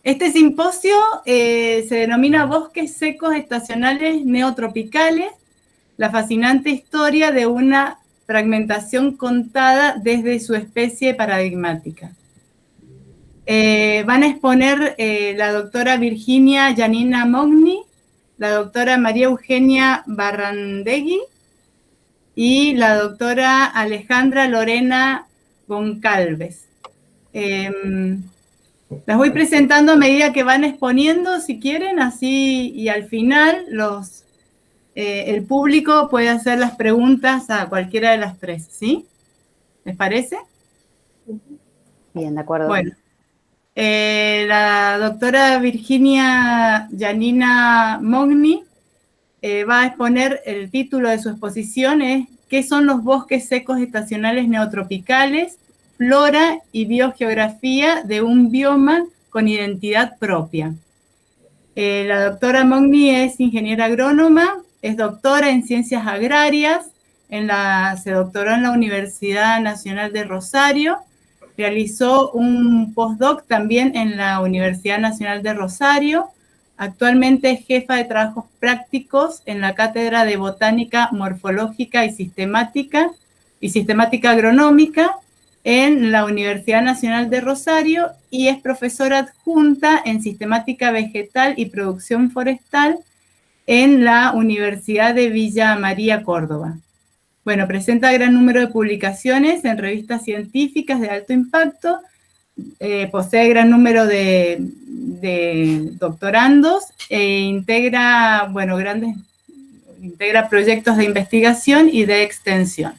Este simposio se denomina Bosques secos estacionales neotropicales, la fascinante historia de una fragmentación contada desde su especie paradigmática. Van a exponer la doctora Virginia Janina Mogni, la doctora María Eugenia Barrandegui y la doctora Alejandra Lorena Goncalves. Las voy presentando a medida que van exponiendo, si quieren, así, y al final el público puede hacer las preguntas a cualquiera de las tres, ¿sí? ¿Les parece? Bien, de acuerdo. Bueno, la doctora Virginia Janina Mogni va a exponer el título de su exposición, es ¿qué son los bosques secos estacionales neotropicales? Flora y biogeografía de un bioma con identidad propia. La doctora Mogni es ingeniera agrónoma, es doctora en ciencias agrarias, se doctoró en la Universidad Nacional de Rosario, realizó un postdoc también en la Universidad Nacional de Rosario, actualmente es jefa de trabajos prácticos en la Cátedra de Botánica Morfológica y Sistemática Agronómica en la Universidad Nacional de Rosario y es profesora adjunta en Sistemática Vegetal y Producción Forestal en la Universidad de Villa María, Córdoba. Bueno, presenta gran número de publicaciones en revistas científicas de alto impacto, posee gran número de doctorandos e integra proyectos de investigación y de extensión.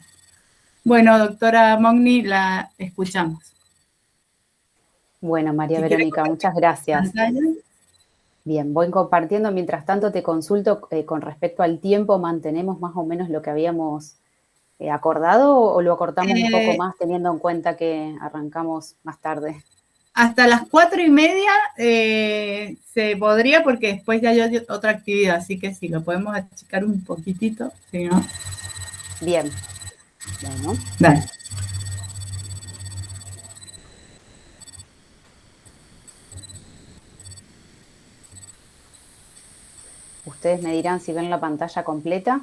Bueno, doctora Mogni, la escuchamos. Bueno, María Verónica, muchas gracias. Bien, voy compartiendo. Mientras tanto, te consulto con respecto al tiempo, ¿mantenemos más o menos lo que habíamos acordado o lo acortamos un poco más teniendo en cuenta que arrancamos más tarde? Hasta las 4:30 se podría porque después ya hay otra actividad, así que sí, lo podemos achicar un poquitito, si no. Bien, bueno. Dale. Ustedes me dirán si ven la pantalla completa.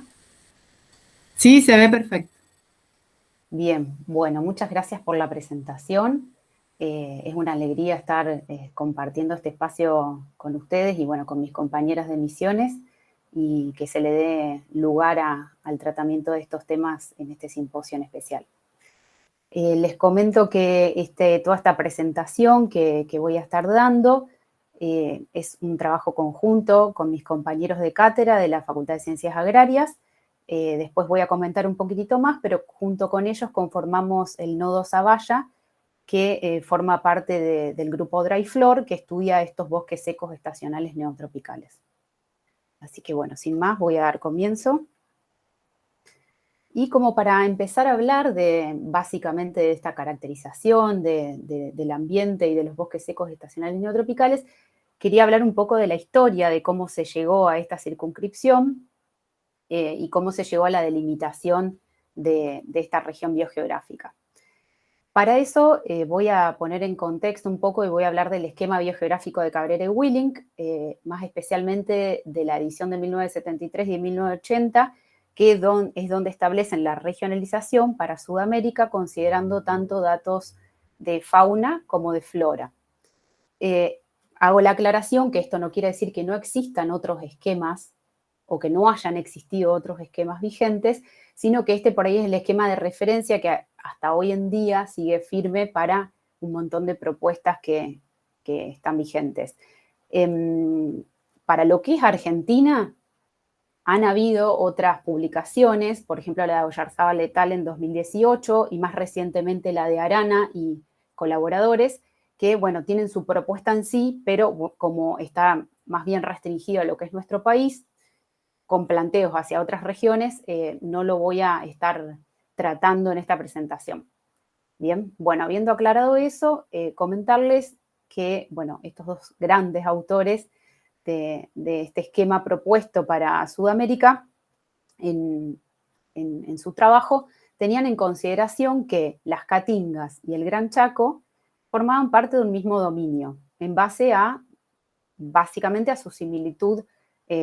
Sí, se ve perfecto. Bien, bueno, muchas gracias por la presentación. Es una alegría estar compartiendo este espacio con ustedes y, bueno, con mis compañeras de misiones y que se le dé lugar al tratamiento de estos temas en este simposio en especial. Les comento que toda esta presentación que voy a estar dando es un trabajo conjunto con mis compañeros de cátedra de la Facultad de Ciencias Agrarias. Después voy a comentar un poquitito más, pero junto con ellos conformamos el nodo Zavalla, que forma parte del grupo Dryflor, que estudia estos bosques secos estacionales neotropicales. Así que, bueno, sin más, voy a dar comienzo. Y como para empezar a hablar básicamente de esta caracterización del ambiente y de los bosques secos estacionales neotropicales, quería hablar un poco de la historia, de cómo se llegó a esta circunscripción y cómo se llegó a la delimitación de esta región biogeográfica. Para eso voy a poner en contexto un poco y voy a hablar del esquema biogeográfico de Cabrera y Willink, más especialmente de la edición de 1973 y de 1980, que es donde establecen la regionalización para Sudamérica, considerando tanto datos de fauna como de flora. Hago la aclaración que esto no quiere decir que no existan otros esquemas o que no hayan existido otros esquemas vigentes, sino que por ahí es el esquema de referencia que hasta hoy en día sigue firme para un montón de propuestas que están vigentes. Para lo que es Argentina, han habido otras publicaciones, por ejemplo la de Oyarzábal et al. En 2018 y más recientemente la de Arana y colaboradores, que, bueno, tienen su propuesta en sí, pero como está más bien restringido a lo que es nuestro país, con planteos hacia otras regiones, no lo voy a estar tratando en esta presentación. Bien, bueno, habiendo aclarado eso, comentarles que, bueno, estos dos grandes autores de este esquema propuesto para Sudamérica, en su trabajo, tenían en consideración que las Caatingas y el Gran Chaco formaban parte de un mismo dominio, en base a básicamente a su similitud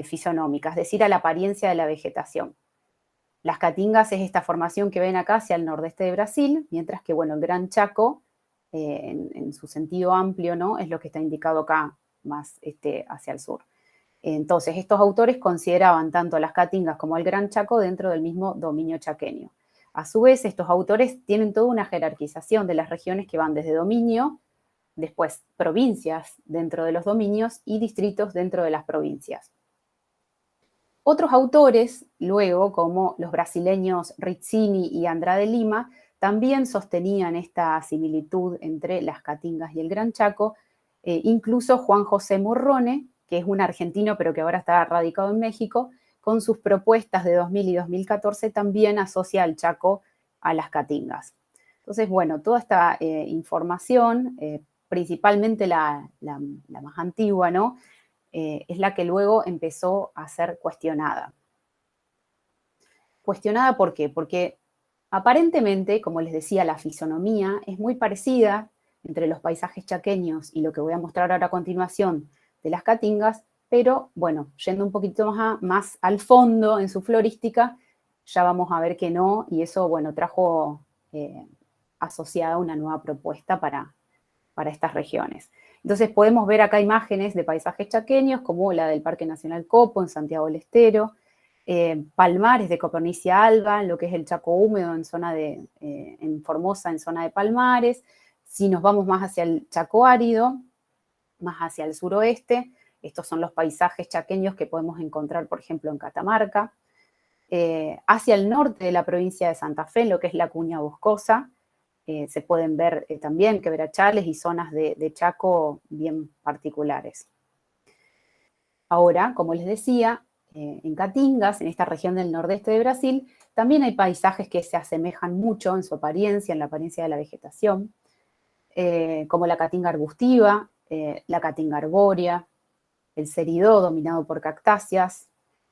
fisonómica, es decir, a la apariencia de la vegetación. Las Caatingas es esta formación que ven acá hacia el nordeste de Brasil, mientras que, bueno, el Gran Chaco, en su sentido amplio, ¿no?, es lo que está indicado acá más hacia el sur. Entonces, estos autores consideraban tanto a las Caatingas como al Gran Chaco dentro del mismo dominio chaqueño. A su vez, estos autores tienen toda una jerarquización de las regiones que van desde dominio, después provincias dentro de los dominios y distritos dentro de las provincias. Otros autores, luego, como los brasileños Rizzini y Andrade Lima, también sostenían esta similitud entre las Caatingas y el Gran Chaco, incluso Juan José Morrone, que es un argentino pero que ahora está radicado en México, con sus propuestas de 2000 y 2014 también asocia al Chaco a las Caatingas. Entonces, bueno, toda esta información, principalmente la más antigua, ¿no?, es la que luego empezó a ser cuestionada. ¿Cuestionada por qué? Porque aparentemente, como les decía, la fisonomía es muy parecida entre los paisajes chaqueños y lo que voy a mostrar ahora a continuación de las Caatingas, pero bueno, yendo un poquito más al fondo en su florística, ya vamos a ver que no, y eso, bueno, trajo asociada una nueva propuesta para estas regiones. Entonces podemos ver acá imágenes de paisajes chaqueños, como la del Parque Nacional Copo en Santiago del Estero, palmares de Copernicia alba, lo que es el Chaco húmedo en Formosa, en zona de palmares. Si nos vamos más hacia el Chaco árido, más hacia el suroeste, estos son los paisajes chaqueños que podemos encontrar, por ejemplo, en Catamarca. Hacia el norte de la provincia de Santa Fe, lo que es la Cuña Boscosa, se pueden ver también quebrachales y zonas de Chaco bien particulares. Ahora, como les decía, en Caatingas, en esta región del nordeste de Brasil, también hay paisajes que se asemejan mucho en su apariencia, en la apariencia de la vegetación, como la Caatinga arbustiva, la Caatinga arbórea, el Seridó dominado por cactáceas,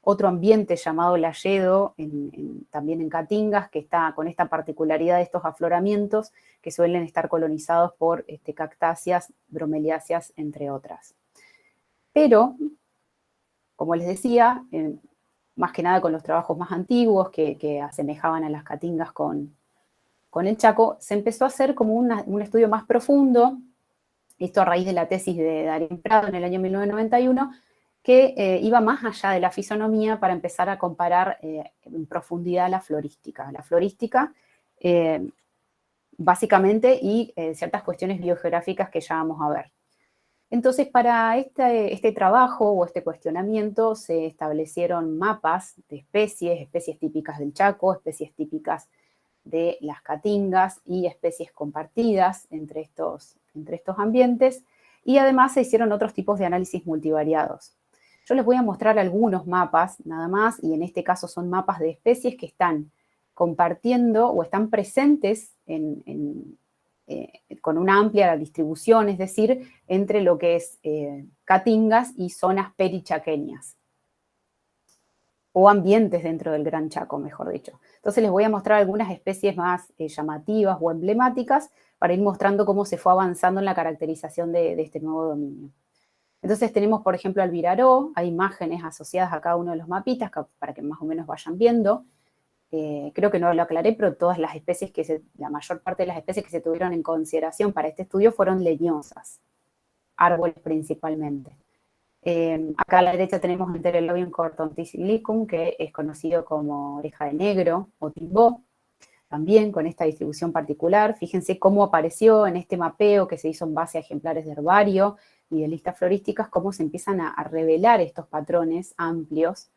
otro ambiente llamado Layedo, también en Caatingas, que está con esta particularidad de estos afloramientos que suelen estar colonizados por cactáceas, bromeliáceas, entre otras. Pero, como les decía, más que nada con los trabajos más antiguos que asemejaban a las Caatingas con el Chaco, se empezó a hacer como un estudio más profundo, esto a raíz de la tesis de Darín Prado en el año 1991, que iba más allá de la fisonomía para empezar a comparar en profundidad la florística. La florística, básicamente, y ciertas cuestiones biogeográficas que ya vamos a ver. Entonces, para este trabajo o este cuestionamiento se establecieron mapas de especies típicas del Chaco, especies típicas de las Caatingas y especies compartidas entre estos ambientes, y además se hicieron otros tipos de análisis multivariados. Yo les voy a mostrar algunos mapas nada más, y en este caso son mapas de especies que están compartiendo o están presentes con una amplia distribución, es decir, entre lo que es Caatingas y zonas perichaqueñas, o ambientes dentro del Gran Chaco, mejor dicho. Entonces les voy a mostrar algunas especies más llamativas o emblemáticas para ir mostrando cómo se fue avanzando en la caracterización de este nuevo dominio. Entonces tenemos, por ejemplo, al Viraró, hay imágenes asociadas a cada uno de los mapitas para que más o menos vayan viendo. Creo que no lo aclaré, pero todas las especies la mayor parte de las especies que se tuvieron en consideración para este estudio fueron leñosas, árboles principalmente. Acá a la derecha tenemos Enterobium cortontisilicum, que es conocido como oreja de negro o timbó, también con esta distribución particular. Fíjense cómo apareció en este mapeo que se hizo en base a ejemplares de herbario y de listas florísticas, cómo se empiezan a revelar estos patrones amplios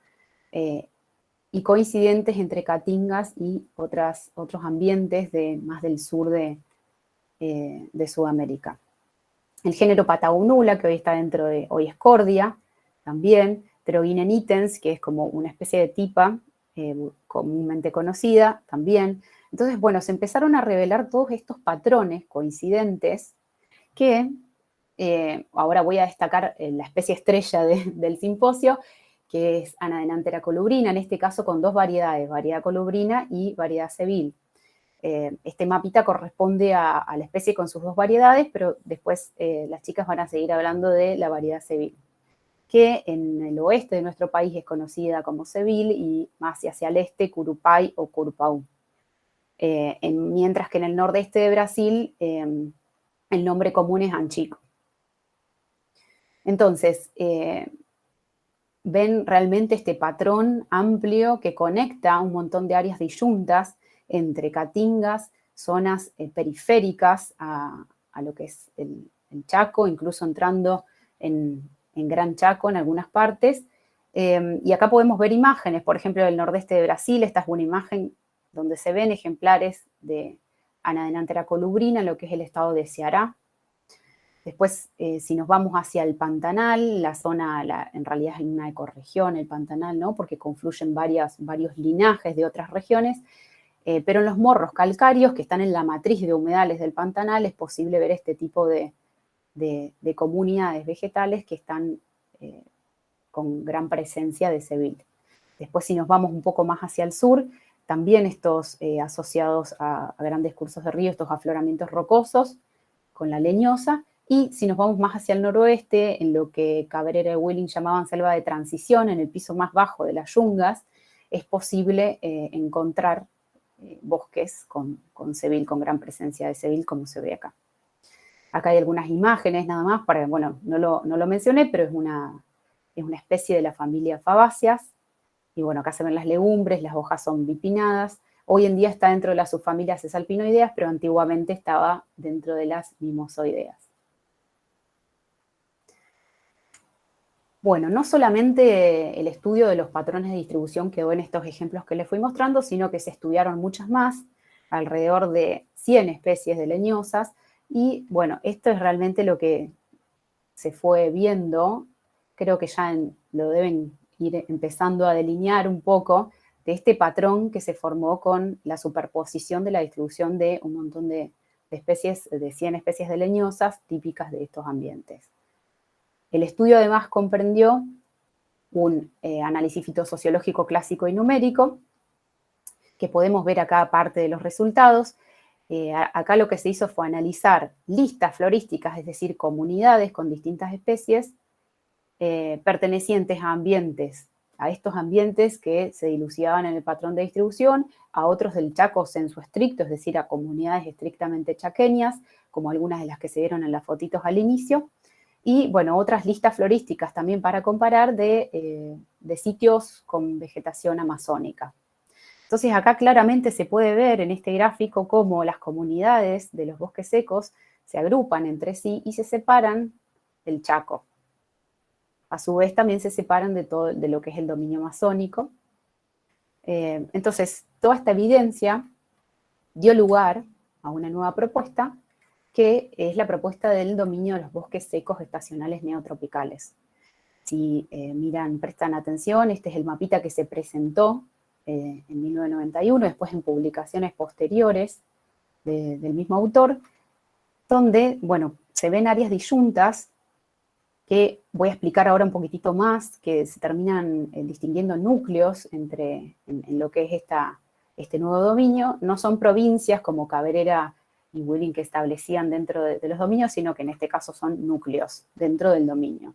y coincidentes entre Caatingas y otros ambientes más del sur de Sudamérica. El género Patagonula, que hoy está dentro de Oiescordia, también, Pterogyne nitens, que es como una especie de tipa comúnmente conocida, también. Entonces, bueno, se empezaron a revelar todos estos patrones coincidentes que, ahora voy a destacar la especie estrella del simposio, que es Anadenanthera colubrina, en este caso con dos variedades, variedad colubrina y variedad sevil. Este mapita corresponde a la especie con sus dos variedades, pero después las chicas van a seguir hablando de la variedad sevil. que en el oeste de nuestro país es conocida como Seville y más hacia el este, Curupay o Curupau. Mientras que en el nordeste de Brasil el nombre común es anchico. Entonces, ven realmente este patrón amplio que conecta un montón de áreas disyuntas entre caatingas, zonas periféricas a lo que es el Chaco, incluso entrando en Gran Chaco en algunas partes. Y acá podemos ver imágenes, por ejemplo, del nordeste de Brasil. Esta es una imagen donde se ven ejemplares de Anadenanthera colubrina en lo que es el estado de Ceará. Después, si nos vamos hacia el Pantanal, la zona, en realidad es una ecorregión, el Pantanal, ¿no? Porque confluyen varios linajes de otras regiones, pero en los morros calcáreos que están en la matriz de humedales del Pantanal es posible ver este tipo de comunidades vegetales que están con gran presencia de Seville. Después, si nos vamos un poco más hacia el sur, también estos asociados a grandes cursos de río, estos afloramientos rocosos con la leñosa. Y si nos vamos más hacia el noroeste, en lo que Cabrera y Willing llamaban selva de transición, en el piso más bajo de las yungas, es posible encontrar bosques con Seville, con gran presencia de Seville, como se ve acá. Acá hay algunas imágenes nada más, bueno, no lo mencioné, pero es una especie de la familia Fabaceas. Y bueno, acá se ven las legumbres, las hojas son bipinnadas. Hoy en día está dentro de las subfamilias cesalpinoideas, pero antiguamente estaba dentro de las mimosoideas. Bueno, no solamente el estudio de los patrones de distribución quedó en estos ejemplos que les fui mostrando, sino que se estudiaron muchas más, alrededor de 100 especies de leñosas, y bueno, esto es realmente lo que se fue viendo. Creo que ya lo deben ir empezando a delinear un poco de este patrón que se formó con la superposición de la distribución de un montón de especies, de 100 especies de leñosas típicas de estos ambientes. El estudio además comprendió un análisis fitosociológico clásico y numérico, que podemos ver acá parte de los resultados. Acá lo que se hizo fue analizar listas florísticas, es decir, comunidades con distintas especies pertenecientes a estos ambientes que se dilucidaban en el patrón de distribución, a otros del Chaco sensu estricto, es decir, a comunidades estrictamente chaqueñas, como algunas de las que se vieron en las fotitos al inicio, y, bueno, otras listas florísticas también para comparar de sitios con vegetación amazónica. Entonces, acá claramente se puede ver en este gráfico cómo las comunidades de los bosques secos se agrupan entre sí y se separan del Chaco. A su vez, también se separan de lo que es el dominio amazónico. Entonces, toda esta evidencia dio lugar a una nueva propuesta, que es la propuesta del dominio de los bosques secos estacionales neotropicales. Si prestan atención, este es el mapita que se presentó en 1991, después en publicaciones posteriores del mismo autor, donde, bueno, se ven áreas disyuntas que voy a explicar ahora un poquitito más, que se terminan distinguiendo núcleos en lo que es este nuevo dominio. No son provincias como Cabrera y Willing que establecían dentro de los dominios, sino que en este caso son núcleos dentro del dominio.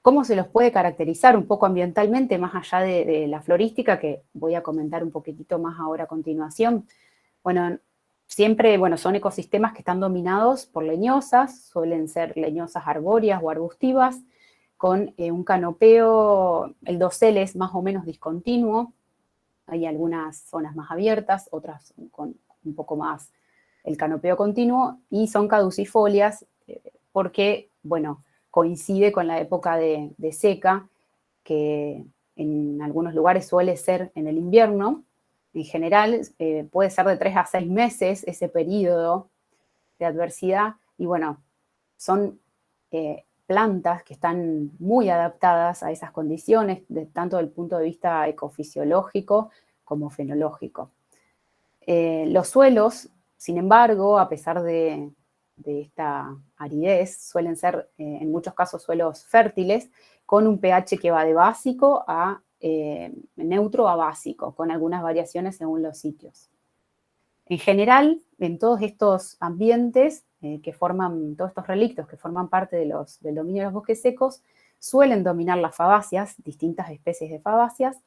¿Cómo se los puede caracterizar un poco ambientalmente, más allá de la florística, que voy a comentar un poquitito más ahora a continuación? Bueno, siempre, son ecosistemas que están dominados por leñosas, suelen ser leñosas arbóreas o arbustivas, con un canopeo, el dosel es más o menos discontinuo, hay algunas zonas más abiertas, otras con un poco más el canopeo continuo, y son caducifolias porque, coincide con la época de seca, que en algunos lugares suele ser en el invierno. En general, puede ser de 3 a 6 meses ese periodo de adversidad, y son plantas que están muy adaptadas a esas condiciones, tanto desde el punto de vista ecofisiológico como fenológico. Los suelos, sin embargo, a pesar de esta aridez, suelen ser en muchos casos suelos fértiles, con un pH que va de básico a neutro a básico, con algunas variaciones según los sitios. En general, en todos estos ambientes que forman, todos estos relictos que forman parte del dominio de los bosques secos, suelen dominar las fabáceas, distintas especies de fabáceas,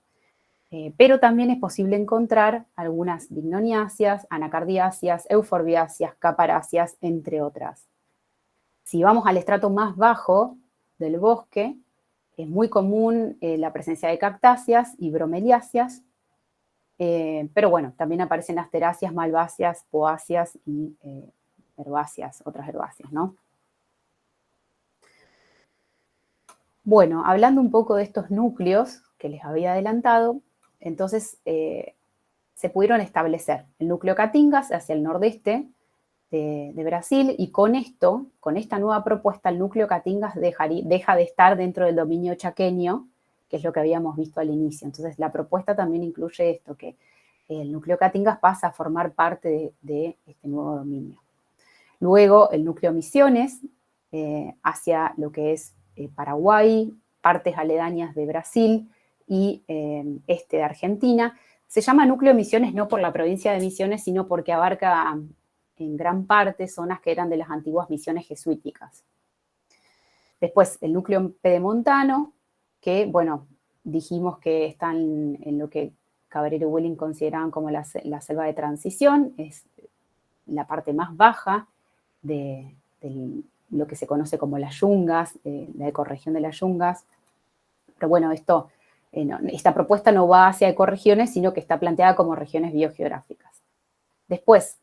pero también es posible encontrar algunas bignoniáceas, anacardiáceas, euforbiáceas, caparáceas, entre otras. Si vamos al estrato más bajo del bosque, es muy común la presencia de cactáceas y bromeliáceas, pero bueno, también aparecen asteráceas, malváceas, poáceas y herbáceas, otras herbáceas, ¿no? Bueno, hablando un poco de estos núcleos que les había adelantado, entonces se pudieron establecer el núcleo Caatingas hacia el nordeste de Brasil, y con esto, con esta nueva propuesta, el núcleo Caatingas deja de estar dentro del dominio chaqueño, que es lo que habíamos visto al inicio. Entonces la propuesta también incluye esto, que el núcleo Caatingas pasa a formar parte de este nuevo dominio. Luego el núcleo Misiones hacia lo que es Paraguay, partes aledañas de Brasil y este de Argentina. Se llama núcleo Misiones no por la provincia de Misiones, sino porque abarca en gran parte zonas que eran de las antiguas misiones jesuíticas. Después el núcleo pedemontano, que, bueno, dijimos que están en lo que Cabrera y Welling consideraban como la selva de transición, es la parte más baja de lo que se conoce como las yungas, la ecorregión de las yungas. Pero bueno, esta propuesta no va hacia ecorregiones, sino que está planteada como regiones biogeográficas. Después,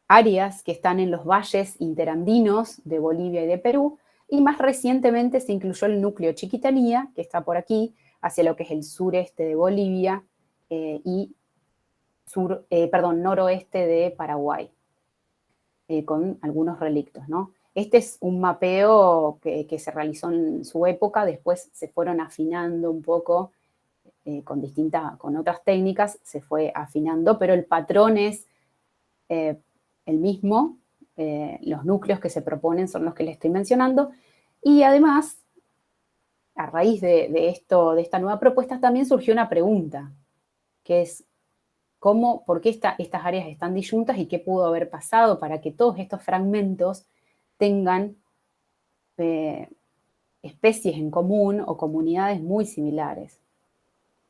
áreas que están en los valles interandinos de Bolivia y de Perú, y más recientemente se incluyó el núcleo Chiquitanía, que está por aquí, hacia lo que es el sureste de Bolivia y noroeste de Paraguay, con algunos relictos, ¿no? Este es un mapeo que se realizó en su época, después se fueron afinando un poco con otras técnicas, se fue afinando, pero el patrón es el mismo, los núcleos que se proponen son los que les estoy mencionando, y además, a raíz de esta nueva propuesta, también surgió una pregunta, que es por qué estas áreas están disyuntas y qué pudo haber pasado para que todos estos fragmentos tengan especies en común o comunidades muy similares.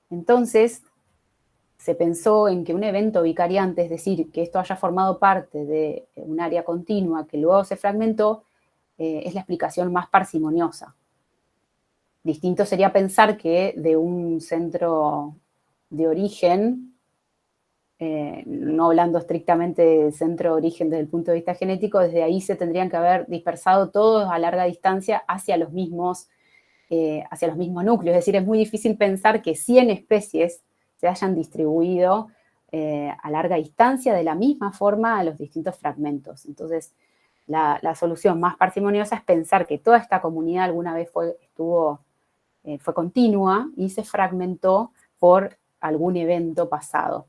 Entonces, se pensó en que un evento vicariante, es decir, que esto haya formado parte de un área continua que luego se fragmentó, es la explicación más parsimoniosa. Distinto sería pensar que de un centro de origen, no hablando estrictamente del centro de origen desde el punto de vista genético, desde ahí se tendrían que haber dispersado todos a larga distancia hacia los mismos núcleos. Es decir, es muy difícil pensar que 100 especies se hayan distribuido a larga distancia de la misma forma a los distintos fragmentos. Entonces, la solución más parsimoniosa es pensar que toda esta comunidad alguna vez fue continua y se fragmentó por algún evento pasado.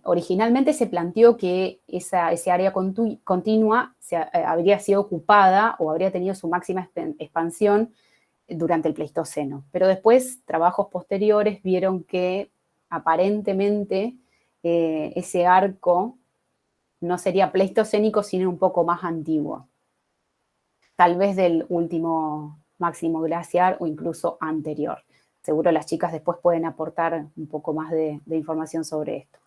Originalmente se planteó que ese área continua habría sido ocupada o habría tenido su máxima expansión durante el Pleistoceno, pero después trabajos posteriores vieron que aparentemente ese arco no sería pleistocénico, sino un poco más antiguo, tal vez del último máximo glaciar o incluso anterior. Seguro las chicas después pueden aportar un poco más de información sobre esto.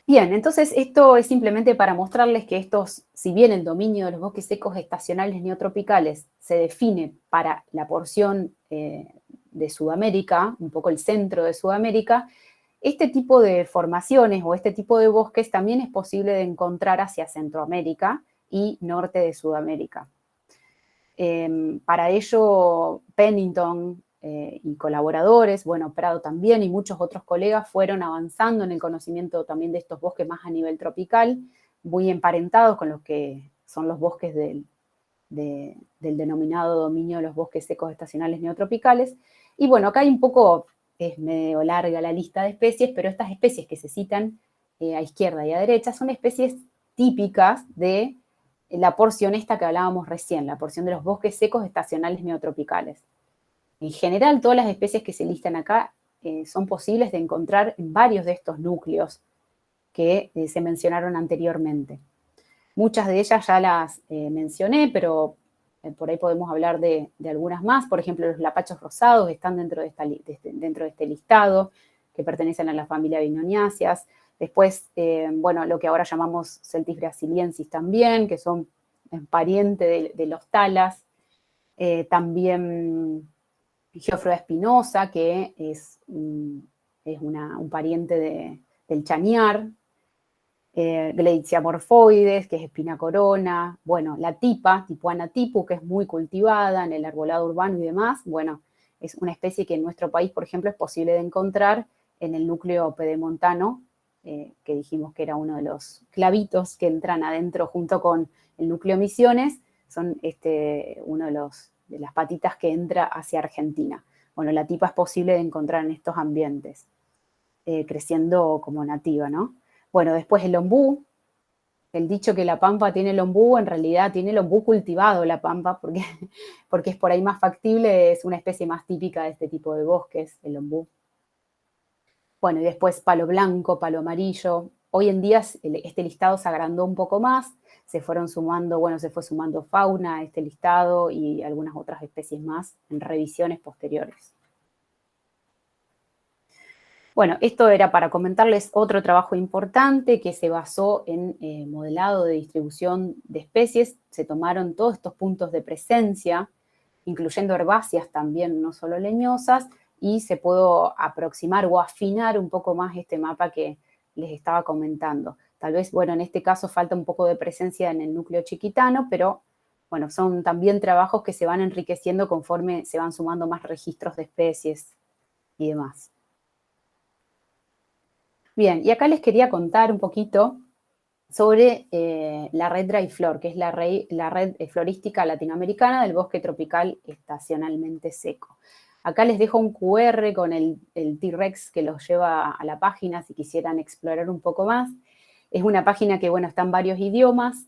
Bien, entonces esto es simplemente para mostrarles que si bien el dominio de los bosques secos estacionales neotropicales se define para la porción de Sudamérica, un poco el centro de Sudamérica, este tipo de formaciones o este tipo de bosques también es posible de encontrar hacia Centroamérica y norte de Sudamérica. Para ello, Pennington y colaboradores, bueno, Prado también y muchos otros colegas fueron avanzando en el conocimiento también de estos bosques más a nivel tropical, muy emparentados con los que son los bosques del denominado dominio de los bosques secos estacionales neotropicales. Y bueno, acá hay un poco, es medio larga la lista de especies, pero estas especies que se citan a izquierda y a derecha son especies típicas de la porción esta que hablábamos recién, la porción de los bosques secos estacionales neotropicales. En general, todas las especies que se listan acá son posibles de encontrar en varios de estos núcleos que se mencionaron anteriormente. Muchas de ellas ya las mencioné, pero por ahí podemos hablar de algunas más. Por ejemplo, los lapachos rosados están dentro de este listado, que pertenecen a la familia Vinoniaceae. Después, bueno, lo que ahora llamamos Celtis brasiliensis también, que son pariente de los talas. También Geoffroy espinosa, que es un pariente del chañar. Gleitzia morphoides, que es espina corona. Bueno, la tipa, Tipuana tipu, que es muy cultivada en el arbolado urbano y demás. Bueno, es una especie que en nuestro país, por ejemplo, es posible de encontrar en el núcleo pedemontano, que dijimos que era uno de los clavitos que entran adentro junto con el núcleo Misiones, son uno de las patitas que entra hacia Argentina. Bueno, la tipa es posible de encontrar en estos ambientes, creciendo como nativa, ¿no? Bueno, después el ombú. El dicho que la pampa tiene el ombú, en realidad tiene el ombú cultivado la pampa, porque es por ahí más factible, es una especie más típica de este tipo de bosques, el ombú. Bueno, y después palo blanco, palo amarillo. Hoy en día este listado se agrandó un poco más, se fue sumando fauna a este listado y algunas otras especies más en revisiones posteriores. Bueno, esto era para comentarles otro trabajo importante que se basó en modelado de distribución de especies. Se tomaron todos estos puntos de presencia, incluyendo herbáceas también, no solo leñosas, y se pudo aproximar o afinar un poco más este mapa que les estaba comentando. Tal vez, bueno, en este caso falta un poco de presencia en el núcleo chiquitano, pero bueno, son también trabajos que se van enriqueciendo conforme se van sumando más registros de especies y demás. Bien, y acá les quería contar un poquito sobre la red Dryflor, que es la red florística latinoamericana del bosque tropical estacionalmente seco. Acá les dejo un QR con el T-Rex que los lleva a la página si quisieran explorar un poco más. Es una página que, bueno, está en varios idiomas.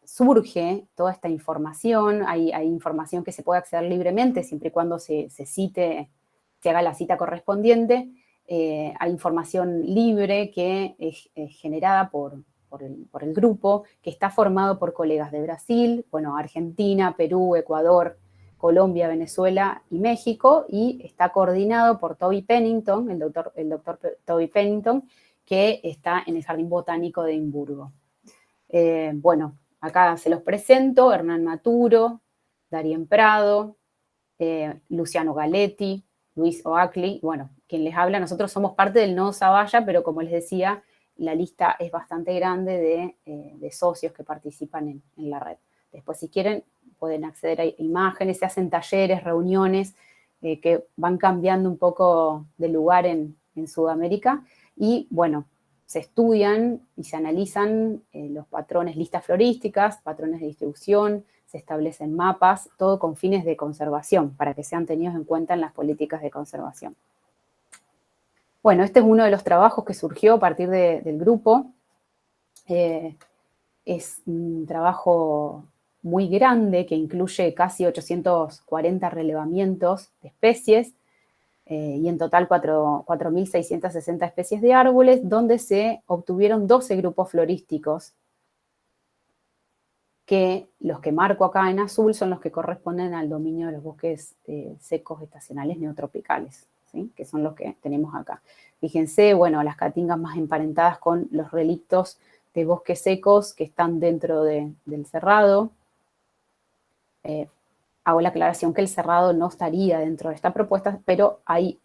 Surge toda esta información, hay información que se puede acceder libremente siempre y cuando se haga la cita correspondiente. Hay información libre que es generada por el grupo, que está formado por colegas de Brasil, bueno, Argentina, Perú, Ecuador, Colombia, Venezuela y México, y está coordinado por Toby Pennington, el doctor Toby Pennington, que está en el Jardín Botánico de Edimburgo. Bueno, acá se los presento: Hernán Maturo, Darien Prado, Luciano Galetti, Luis Oakley. Bueno, quien les habla, nosotros somos parte del Nodo Zavalla, pero como les decía, la lista es bastante grande de socios que participan en la red. Después, si quieren, pueden acceder a imágenes, se hacen talleres, reuniones que van cambiando un poco de lugar en Sudamérica. Y bueno, se estudian y se analizan los patrones, listas florísticas, patrones de distribución, se establecen mapas, todo con fines de conservación, para que sean tenidos en cuenta en las políticas de conservación. Bueno, este es uno de los trabajos que surgió a partir del grupo. Es un trabajo muy grande que incluye casi 840 relevamientos de especies y en total 4.660 especies de árboles, donde se obtuvieron 12 grupos florísticos, que los que marco acá en azul son los que corresponden al dominio de los bosques secos estacionales neotropicales, ¿sí? Que son los que tenemos acá. Fíjense, bueno, las caatingas más emparentadas con los relictos de bosques secos que están dentro del cerrado. Hago la aclaración que el cerrado no estaría dentro de esta propuesta, pero hay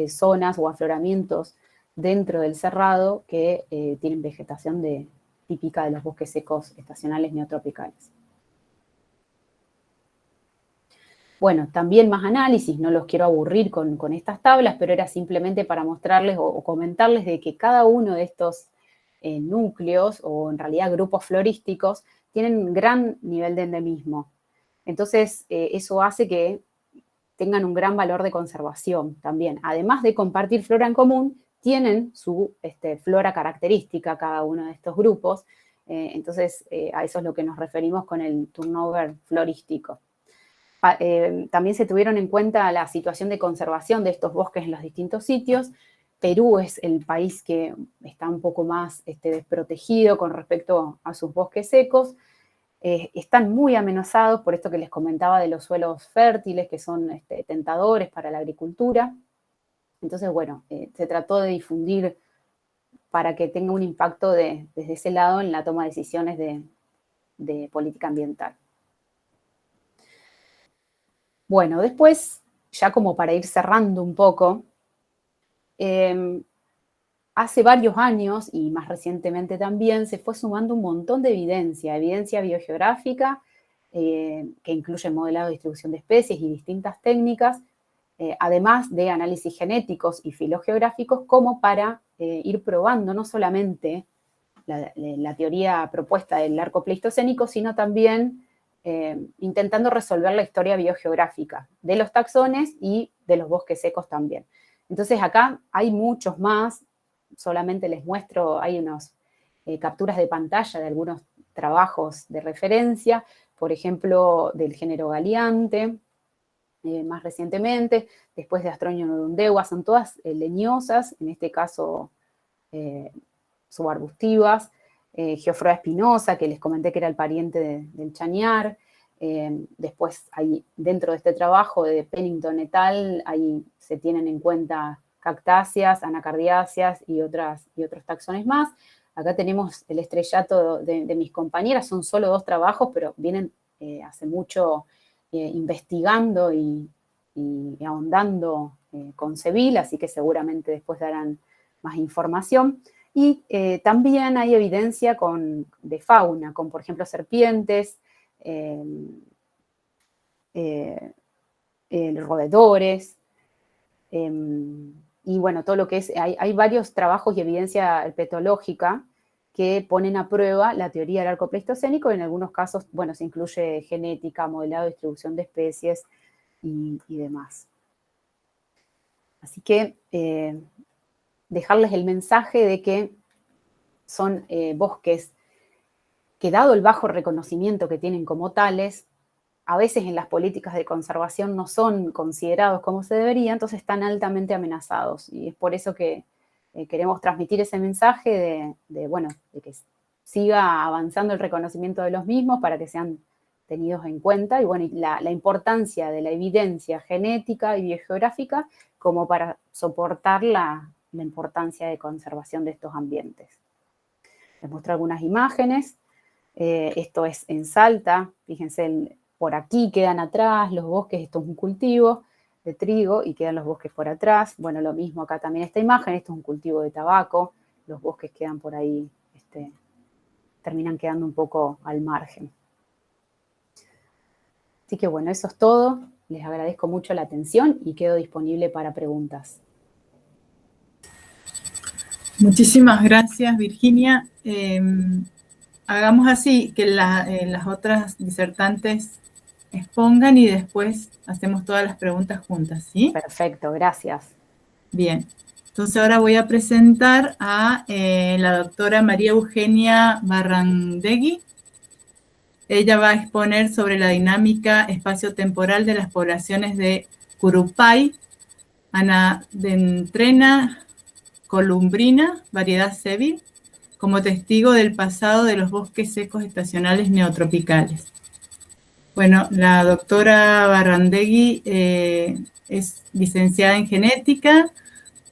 zonas o afloramientos dentro del cerrado que tienen vegetación típica de los bosques secos estacionales neotropicales. Bueno, también más análisis, no los quiero aburrir con estas tablas, pero era simplemente para mostrarles o comentarles de que cada uno de estos núcleos, o en realidad grupos florísticos, tienen un gran nivel de endemismo. Entonces, eso hace que tengan un gran valor de conservación también. Además de compartir flora en común, tienen su flora característica cada uno de estos grupos. Entonces, a eso es lo que nos referimos con el turnover florístico. también se tuvieron en cuenta la situación de conservación de estos bosques en los distintos sitios. Perú es el país que está un poco más desprotegido con respecto a sus bosques secos. Están muy amenazados por esto que les comentaba de los suelos fértiles, que son tentadores para la agricultura. Entonces, bueno, se trató de difundir para que tenga un impacto desde ese lado en la toma de decisiones de política ambiental. Bueno, después, ya como para ir cerrando un poco, hace varios años, y más recientemente también, se fue sumando un montón de evidencia biogeográfica, que incluye modelado de distribución de especies y distintas técnicas, además de análisis genéticos y filogeográficos, como para ir probando no solamente la teoría propuesta del arco pleistocénico, sino también intentando resolver la historia biogeográfica de los taxones y de los bosques secos también. Entonces acá hay muchos más, solamente les muestro, hay unas capturas de pantalla de algunos trabajos de referencia, por ejemplo, del género Galiante, más recientemente, después de Astroño norundeua, son todas leñosas, en este caso subarbustivas, Geoffroy espinosa, que les comenté que era el pariente del chañar. Después, ahí, dentro de este trabajo de Pennington et al., ahí se tienen en cuenta cactáceas, anacardiáceas y otros taxones más. Acá tenemos el estrellato de mis compañeras, son solo 2 trabajos, pero vienen hace mucho investigando y ahondando con Seville, así que seguramente después darán más información. Y también hay evidencia de fauna, con por ejemplo serpientes, roedores, y bueno, todo lo que es, hay varios trabajos y evidencia herpetológica que ponen a prueba la teoría del arco pleistocénico. En algunos casos, bueno, se incluye genética, modelado, distribución de especies y demás. Así que dejarles el mensaje de que son bosques que, dado el bajo reconocimiento que tienen como tales, a veces en las políticas de conservación no son considerados como se debería, entonces están altamente amenazados. Y es por eso que queremos transmitir ese mensaje de que siga avanzando el reconocimiento de los mismos para que sean tenidos en cuenta, y bueno, la importancia de la evidencia genética y biogeográfica como para soportar la importancia de conservación de estos ambientes. Les muestro algunas imágenes. Esto es en Salta, fíjense, por aquí quedan atrás los bosques, esto es un cultivo de trigo y quedan los bosques por atrás. Bueno, lo mismo acá también esta imagen, esto es un cultivo de tabaco, los bosques quedan por ahí, terminan quedando un poco al margen. Así que bueno, eso es todo. Les agradezco mucho la atención y quedo disponible para preguntas. Muchísimas gracias, Virginia. Hagamos así, que las otras disertantes expongan y después hacemos todas las preguntas juntas, ¿sí? Perfecto, gracias. Bien, entonces ahora voy a presentar a la doctora María Eugenia Barrandegui. Ella va a exponer sobre la dinámica espacio-temporal de las poblaciones de Curupay, Anadentrena columbrina, variedad Seville, como testigo del pasado de los bosques secos estacionales neotropicales. Bueno, la doctora Barrandegui es licenciada en genética,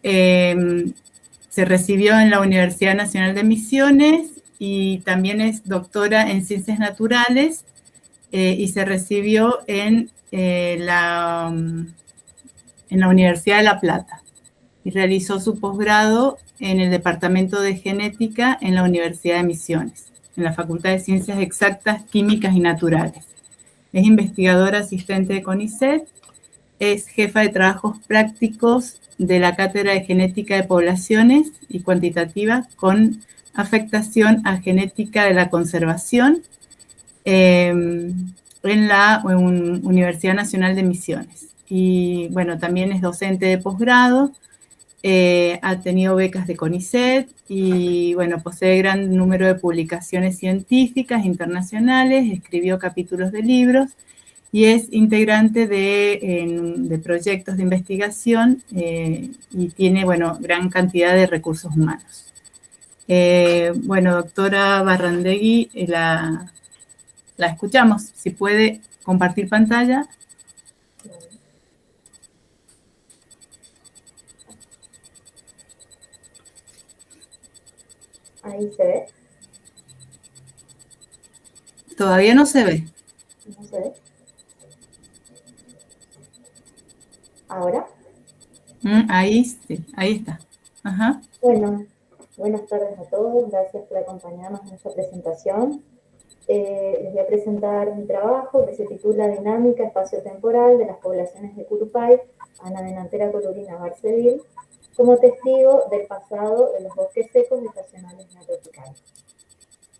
se recibió en la Universidad Nacional de Misiones y también es doctora en ciencias naturales y se recibió en la Universidad de La Plata y realizó su posgrado en el Departamento de Genética en la Universidad de Misiones, en la Facultad de Ciencias Exactas, Químicas y Naturales. Es investigadora asistente de CONICET, es jefa de trabajos prácticos de la Cátedra de Genética de Poblaciones y Cuantitativa con afectación a genética de la conservación en la Universidad Nacional de Misiones. Y bueno, también es docente de posgrado, ha tenido becas de CONICET y bueno, posee gran número de publicaciones científicas internacionales, escribió capítulos de libros y es integrante de proyectos de investigación y tiene, bueno, gran cantidad de recursos humanos. Bueno, doctora Barrandegui, la escuchamos. Si puede compartir pantalla. Ahí se ve. Todavía no se ve. No se ve. ¿Ahora? Ahí, sí, ahí está. Ajá. Bueno, buenas tardes a todos. Gracias por acompañarnos en esta presentación. Les voy a presentar mi trabajo que se titula Dinámica Espacio-Temporal de las poblaciones de Curupay, Anadenantera Colurina Barcedil, como testigo del pasado de los bosques secos estacionales neotropicales.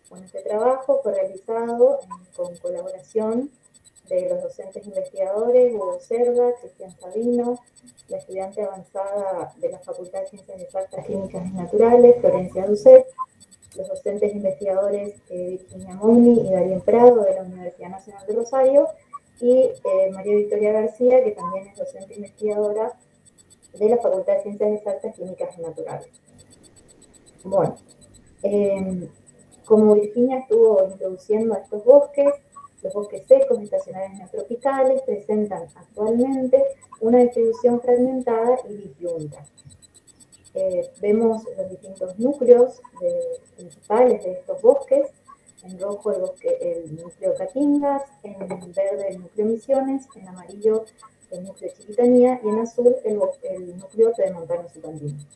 Bueno, este trabajo fue realizado con colaboración de los docentes investigadores Hugo Cerda, Cristian Sabino, la estudiante avanzada de la Facultad de Ciencias Exactas, Químicas y Naturales, Florencia Ducet, los docentes investigadores Virginia Mogni y Darien Prado de la Universidad Nacional de Rosario, y María Victoria García, que también es docente investigadora de la Facultad de Ciencias Exactas, Químicas y Naturales. Bueno, como Virginia estuvo introduciendo a estos bosques, los bosques secos estacionales neotropicales presentan actualmente una distribución fragmentada y disyunta. Vemos los distintos núcleos principales de estos bosques. En rojo el núcleo Caatingas, en verde el núcleo Misiones, en amarillo el núcleo Chiquitanía y en azul el núcleo Pedemontanos y Pandinos.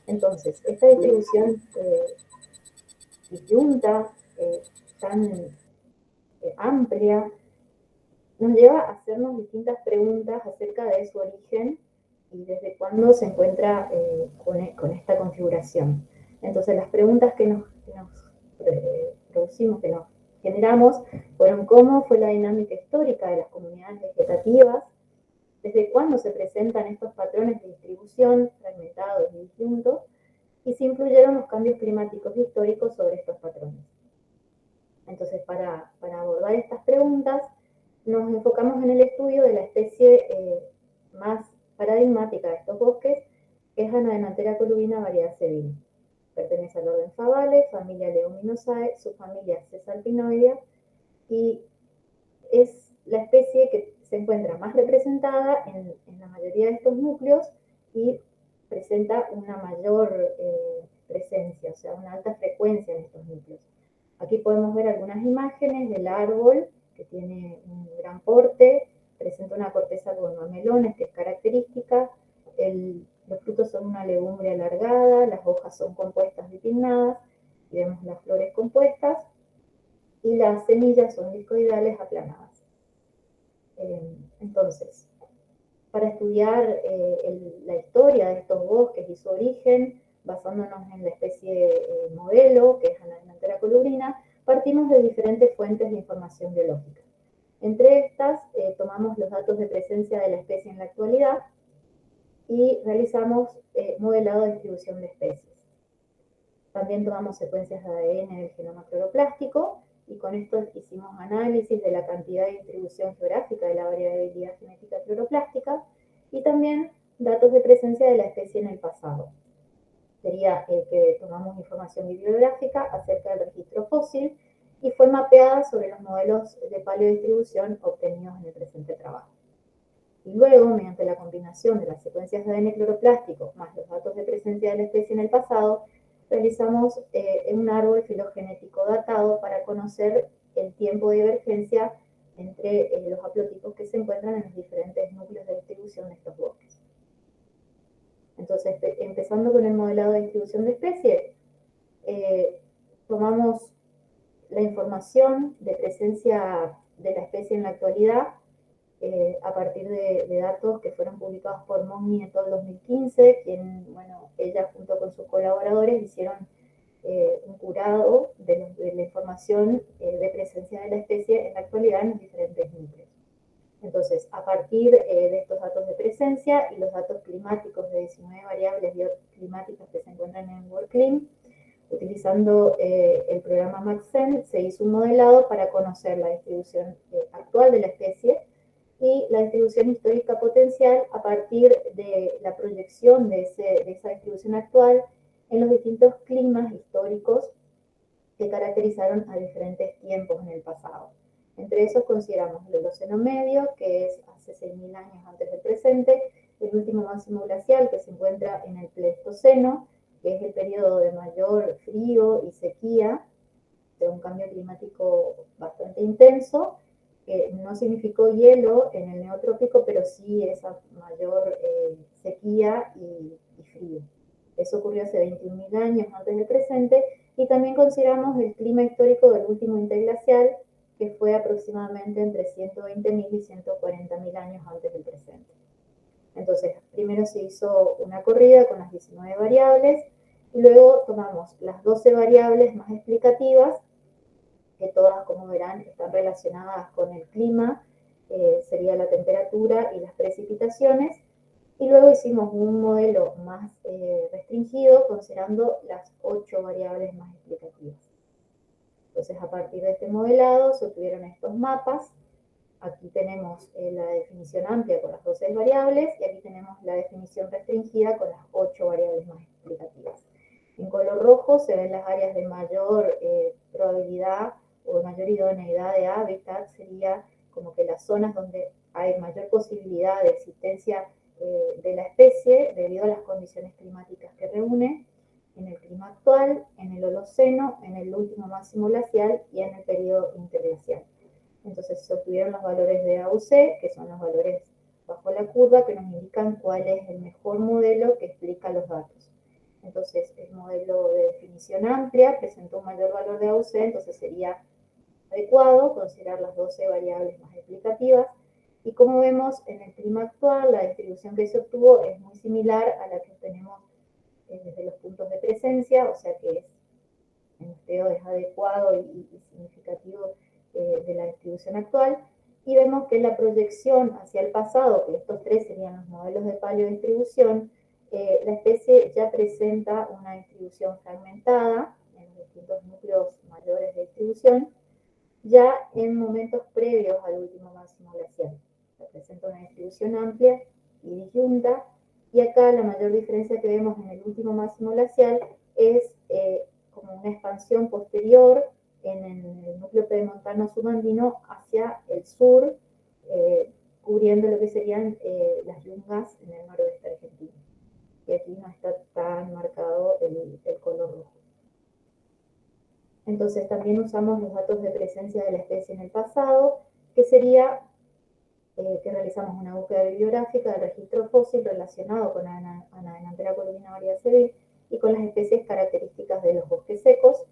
Entonces, esta distribución disyunta tan amplia nos lleva a hacernos distintas preguntas acerca de su origen y desde cuándo se encuentra con esta configuración. Entonces, las preguntas que nos producimos, que nos generamos, fueron cómo fue la dinámica histórica de las comunidades vegetativas, desde cuándo se presentan estos patrones de distribución fragmentados y disjuntos, y si influyeron los cambios climáticos históricos sobre estos patrones. Entonces, para abordar estas preguntas, nos enfocamos en el estudio de la especie más paradigmática de estos bosques, que es Anadenantera colubina variacevil. Pertenece al orden Favale, familia Leguminosae, subfamilia Cesalpinoidea, y es la especie que se encuentra más representada en la mayoría de estos núcleos y presenta una mayor presencia, o sea, una alta frecuencia en estos núcleos. Aquí podemos ver algunas imágenes del árbol, que tiene un gran porte, presenta una corteza con mamelones, que es característica. Los frutos son una legumbre alargada, las hojas son compuestas bipinnadas, y vemos las flores compuestas, y las semillas son discoidales aplanadas. Entonces, para estudiar la historia de estos bosques y su origen, basándonos en la especie modelo, que es Anadenantera colubrina, partimos de diferentes fuentes de información biológica. Entre estas, tomamos los datos de presencia de la especie en la actualidad y realizamos modelado de distribución de especies. También tomamos secuencias de ADN del genoma cloroplástico y con esto hicimos análisis de la cantidad de distribución geográfica de la variabilidad genética cloroplástica y también datos de presencia de la especie en el pasado. Sería que tomamos información bibliográfica acerca del registro fósil y fue mapeada sobre los modelos de paleodistribución obtenidos en el presente trabajo. Y luego, mediante la combinación de las secuencias de ADN cloroplástico más los datos de presencia de la especie en el pasado, realizamos un árbol filogenético datado para conocer el tiempo de divergencia entre los haplotipos que se encuentran en los diferentes núcleos de distribución de estos bosques. Entonces, empezando con el modelado de distribución de especies, tomamos la información de presencia de la especie en la actualidad a partir de datos que fueron publicados por Mogni en todo el 2015, quien, bueno, ella junto con sus colaboradores hicieron un curado de la información de presencia de la especie en la actualidad en los diferentes núcleos. Entonces, a partir de estos datos de presencia y los datos climáticos de 19 variables bioclimáticas que se encuentran en WorldClim, Utilizando el programa Maxent se hizo un modelado para conocer la distribución actual de la especie y la distribución histórica potencial a partir de la proyección de esa distribución actual en los distintos climas históricos que caracterizaron a diferentes tiempos en el pasado. Entre esos consideramos el Holoceno medio, que es hace 6.000 años antes del presente, el último máximo glacial, que se encuentra en el Pleistoceno, que es el periodo de mayor frío y sequía, de un cambio climático bastante intenso, que no significó hielo en el neotrópico, pero sí esa mayor sequía y frío. Eso ocurrió hace 21.000 años antes del presente, y también consideramos el clima histórico del último interglacial, que fue aproximadamente entre 120.000 y 140.000 años antes del presente. Entonces, primero se hizo una corrida con las 19 variables, y luego tomamos las 12 variables más explicativas, que todas, como verán, están relacionadas con el clima, sería la temperatura y las precipitaciones, y luego hicimos un modelo más restringido, considerando las 8 variables más explicativas. Entonces, a partir de este modelado se obtuvieron estos mapas. Aquí tenemos la definición amplia con las 12 variables, y aquí tenemos la definición restringida con las 8 variables más explicativas. En color rojo se ven las áreas de mayor probabilidad o mayor idoneidad de hábitat, sería como que las zonas donde hay mayor posibilidad de existencia de la especie debido a las condiciones climáticas que reúne en el clima actual, en el Holoceno, en el último máximo glacial y en el periodo interglacial. Entonces se obtuvieron los valores de AUC, que son los valores bajo la curva, que nos indican cuál es el mejor modelo que explica los datos. Entonces el modelo de definición amplia presentó un mayor valor de AUC, entonces sería adecuado considerar las 12 variables más explicativas. Y como vemos en el clima actual, la distribución que se obtuvo es muy similar a la que obtenemos desde los puntos de presencia, o sea que en muestreo es adecuado y significativo de la distribución actual. Y vemos que la proyección hacia el pasado, que estos tres serían los modelos de paleodistribución, la especie ya presenta una distribución fragmentada en los distintos núcleos mayores de distribución, ya en momentos previos al último máximo glacial. Presenta una distribución amplia y disyunta, y acá la mayor diferencia que vemos en el último máximo glacial es como una expansión posterior en el núcleo pedemontano subandino hacia el sur, cubriendo lo que serían las yungas en el noroeste argentino. Y aquí no está tan marcado el color rojo. Entonces también usamos los datos de presencia de la especie en el pasado, que sería que realizamos una búsqueda bibliográfica del registro fósil relacionado con Anadenanthera columina variacivil y con las especies características de los bosques secos.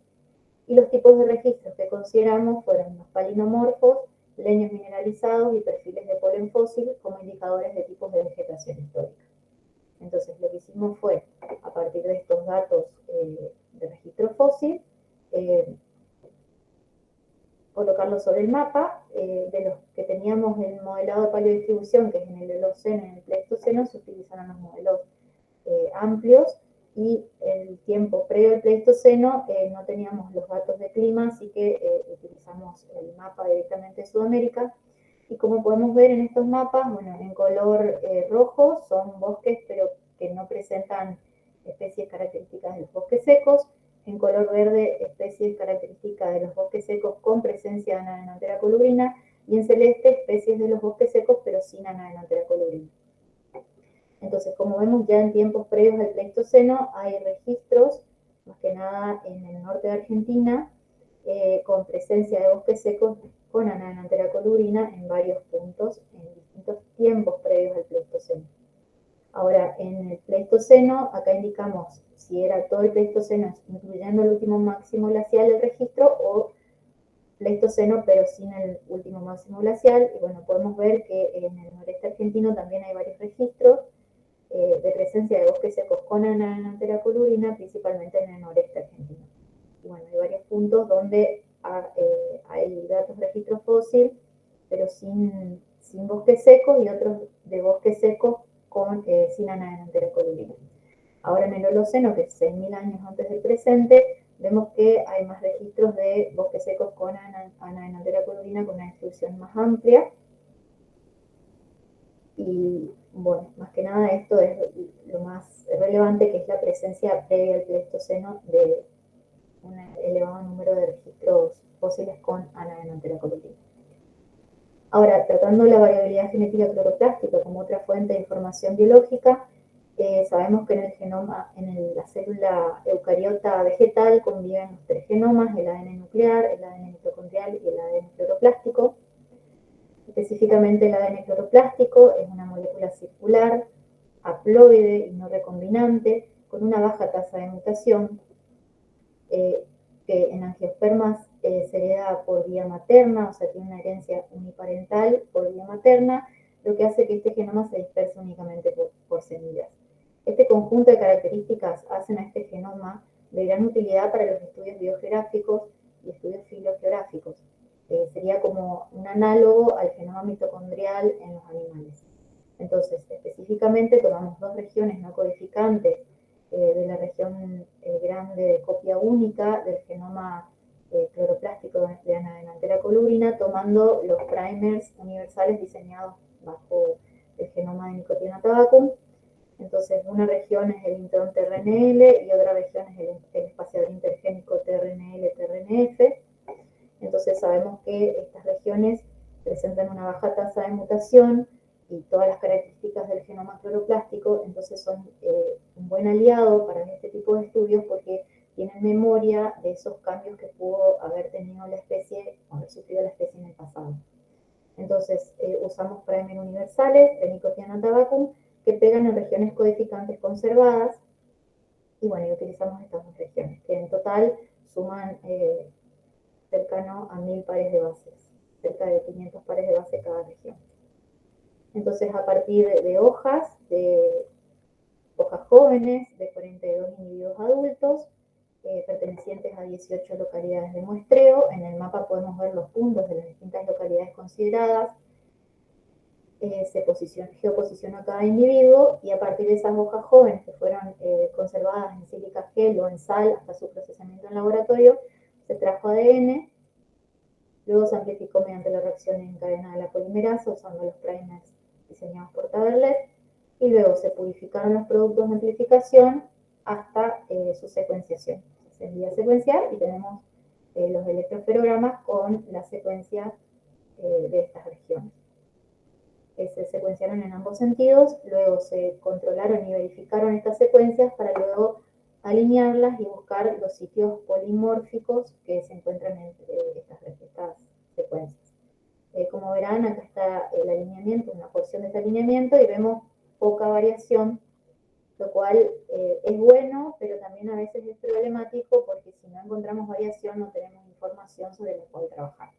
Y los tipos de registros que consideramos fueron los palinomorfos, leños mineralizados y perfiles de polen fósil como indicadores de tipos de vegetación histórica. Entonces lo que hicimos fue, a partir de estos datos de registro fósil, colocarlos sobre el mapa. De los que teníamos el modelado de paleodistribución, que es en el Holoceno y en el Pleistoceno, se utilizaron los modelos amplios, y el tiempo previo al Pleistoceno no teníamos los datos de clima, así que utilizamos el mapa directamente de Sudamérica. Y como podemos ver en estos mapas, bueno, en color rojo son bosques, pero que no presentan especies características de los bosques secos. En color verde, especies características de los bosques secos con presencia de Anadenanthera colubrina, y en celeste, especies de los bosques secos pero sin Anadenanthera colubrina. Entonces, como vemos ya en tiempos previos al Pleistoceno, hay registros, más que nada en el norte de Argentina, con presencia de bosques secos con Anadenanthera colubrina en varios puntos, en distintos tiempos previos al Pleistoceno. Ahora, en el Pleistoceno, acá indicamos si era todo el Pleistoceno, incluyendo el último máximo glacial del registro, o Pleistoceno, pero sin el último máximo glacial. Y bueno, podemos ver que en el noreste argentino también hay varios registros de presencia de bosques secos con Anadenanthera colubrina, principalmente en el noreste argentino. Y bueno, hay varios puntos donde hay datos de registro fósil, pero sin bosques secos, y otros de bosques secos sin Anadenanthera colubrina. Ahora en el Holoceno, que es 6.000 años antes del presente, vemos que hay más registros de bosques secos con anadenantera colurina con una distribución más amplia. Y bueno, más que nada esto es lo más relevante, que es la presencia previa al Pleistoceno de un elevado número de registros fósiles con anadenantera colurina. Ahora, tratando la variabilidad genética cloroplástica como otra fuente de información biológica, sabemos que en el genoma, la célula eucariota vegetal conviven los 3 genomas, el ADN nuclear, el ADN mitocondrial y el ADN cloroplástico. Específicamente el ADN cloroplástico es una molécula circular, haploide y no recombinante, con una baja tasa de mutación, que en angiospermas se hereda por vía materna, o sea, tiene una herencia uniparental por vía materna, lo que hace que este genoma se disperse únicamente por semillas. Este conjunto de características hacen a este genoma de gran utilidad para los estudios biogeográficos y estudios filogeográficos. Sería como un análogo al genoma mitocondrial en los animales. Entonces, específicamente tomamos 2 regiones no codificantes de la región grande de copia única del genoma cloroplástico de anadenantera colurina, tomando los primers universales diseñados bajo el genoma de Nicotiana tabacum. Entonces, una región es el intrón TRNL y otra región es el espaciador intergénico TRNL-TRNF. Entonces, sabemos que estas regiones presentan una baja tasa de mutación y todas las características del genoma cloroplástico, entonces son un buen aliado para este tipo de estudios porque tienen memoria de esos cambios que pudo haber tenido la especie o haber sufrido la especie en el pasado. Entonces, usamos primers universales de Nicotiana tabacum que pegan en regiones codificantes conservadas, y bueno, y utilizamos estas 2 regiones, que en total suman cercano a 1000 pares de bases, cerca de 500 pares de base cada región. Entonces, a partir de hojas jóvenes de 42 individuos adultos, pertenecientes a 18 localidades de muestreo, en el mapa podemos ver los puntos de las distintas localidades consideradas, se geoposicionó cada individuo, y a partir de esas hojas jóvenes que fueron conservadas en sílica gel o en sal hasta su procesamiento en laboratorio, se trajo ADN, luego se amplificó mediante la reacción en cadena de la polimerasa usando los primers diseñados por Taberlet, y luego se purificaron los productos de amplificación hasta su secuenciación. Se envía a secuenciar y tenemos los electroferogramas con la secuencia de estas regiones. Se secuenciaron en ambos sentidos, luego se controlaron y verificaron estas secuencias para luego alinearlas y buscar los sitios polimórficos que se encuentran entre estas secuencias. Como verán, acá está el alineamiento, una porción de este alineamiento, y vemos poca variación, lo cual es bueno, pero también a veces es problemático porque si no encontramos variación no tenemos información sobre la cual trabajar.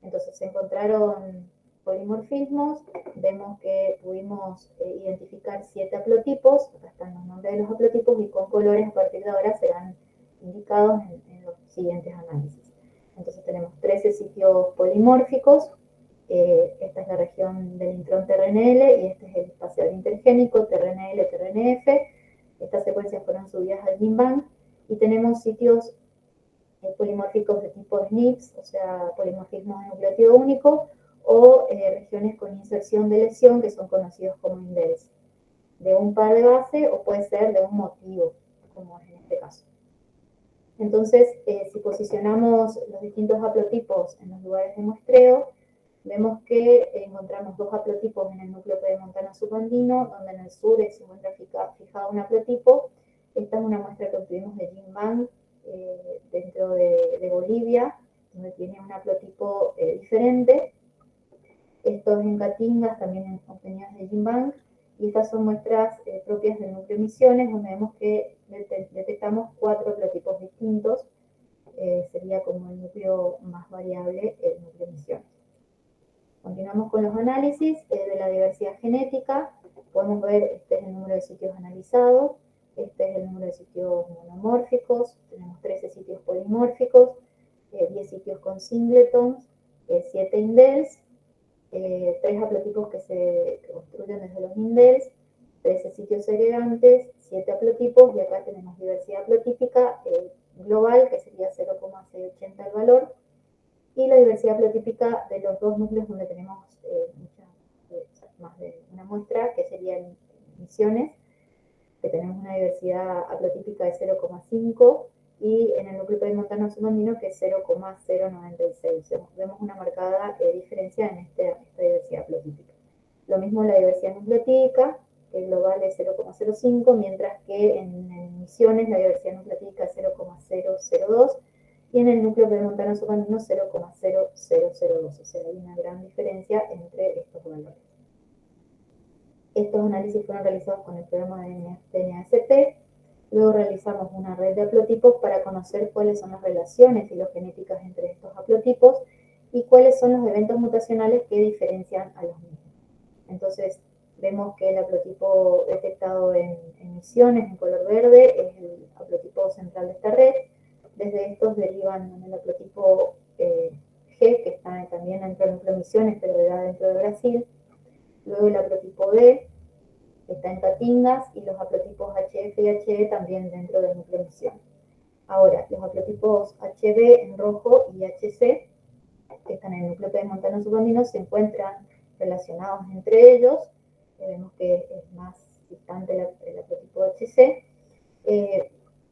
Entonces se encontraron polimorfismos, vemos que pudimos identificar 7 haplotipos, acá están los nombres de los haplotipos y con colores a partir de ahora serán indicados en los siguientes análisis. Entonces tenemos 13 sitios polimórficos, esta es la región del intrón TRNL y este es el espaciador intergénico TRNL-TRNF. Estas secuencias fueron subidas al GenBank y tenemos sitios polimórficos de tipo SNPs, o sea, polimorfismos de nucleótido único, o regiones con inserción de lesión que son conocidos como indels, de un par de base o puede ser de un motivo, como es en este caso. Entonces, si posicionamos los distintos haplotipos en los lugares de muestreo, vemos que encontramos 2 haplotipos en el núcleo pedemontano subandino, donde en el sur se encuentra fijado un haplotipo. Esta es una muestra que obtuvimos de GenBank dentro de Bolivia, donde tiene un haplotipo diferente. Estos en Caatinga también obtenidos de GenBank, y estas son muestras propias del núcleo Misiones, donde vemos que detectamos 4 haplotipos distintos. Sería como el núcleo más variable, el núcleo Misiones. Continuamos con los análisis de la diversidad genética. Podemos ver, este es el número de sitios analizados, este es el número de sitios monomórficos, tenemos 13 sitios polimórficos, 10 sitios con singletons, 7 indels, 3 haplotipos que se construyen desde los indels, 13 sitios segregantes, 7 haplotipos, y acá tenemos diversidad haplotípica global diversidad haplotípica de los dos núcleos donde tenemos más de una muestra, que serían Misiones, que tenemos una diversidad haplotípica de 0,5, y en el núcleo pedemontano subandino, que es 0,096. Vemos una marcada diferencia en esta diversidad haplotípica. Lo mismo la diversidad nucleotídica, que global es 0,05, mientras que en Misiones la diversidad nucleotídica es 0,002, y en el núcleo pedemontano subandino 0,0002. O sea, hay una gran diferencia entre estos valores. Estos análisis fueron realizados con el programa de DNASP. Luego realizamos una red de haplotipos para conocer cuáles son las relaciones filogenéticas entre estos haplotipos y cuáles son los eventos mutacionales que diferencian a los mismos. Entonces, vemos que el haplotipo detectado en Misiones, en color verde, es el haplotipo central de esta red. Desde estos derivan el haplotipo G, que está también dentro del núcleo Misiones, pero ya dentro de Brasil. Luego el haplotipo D, que está en Caatingas, y los haplotipos HF y HE también dentro del núcleo Misiones. Ahora, los haplotipos HB en rojo y HC, que están en el núcleo pedemontano subandino, se encuentran relacionados entre ellos. Vemos que es más distante el haplotipo HC,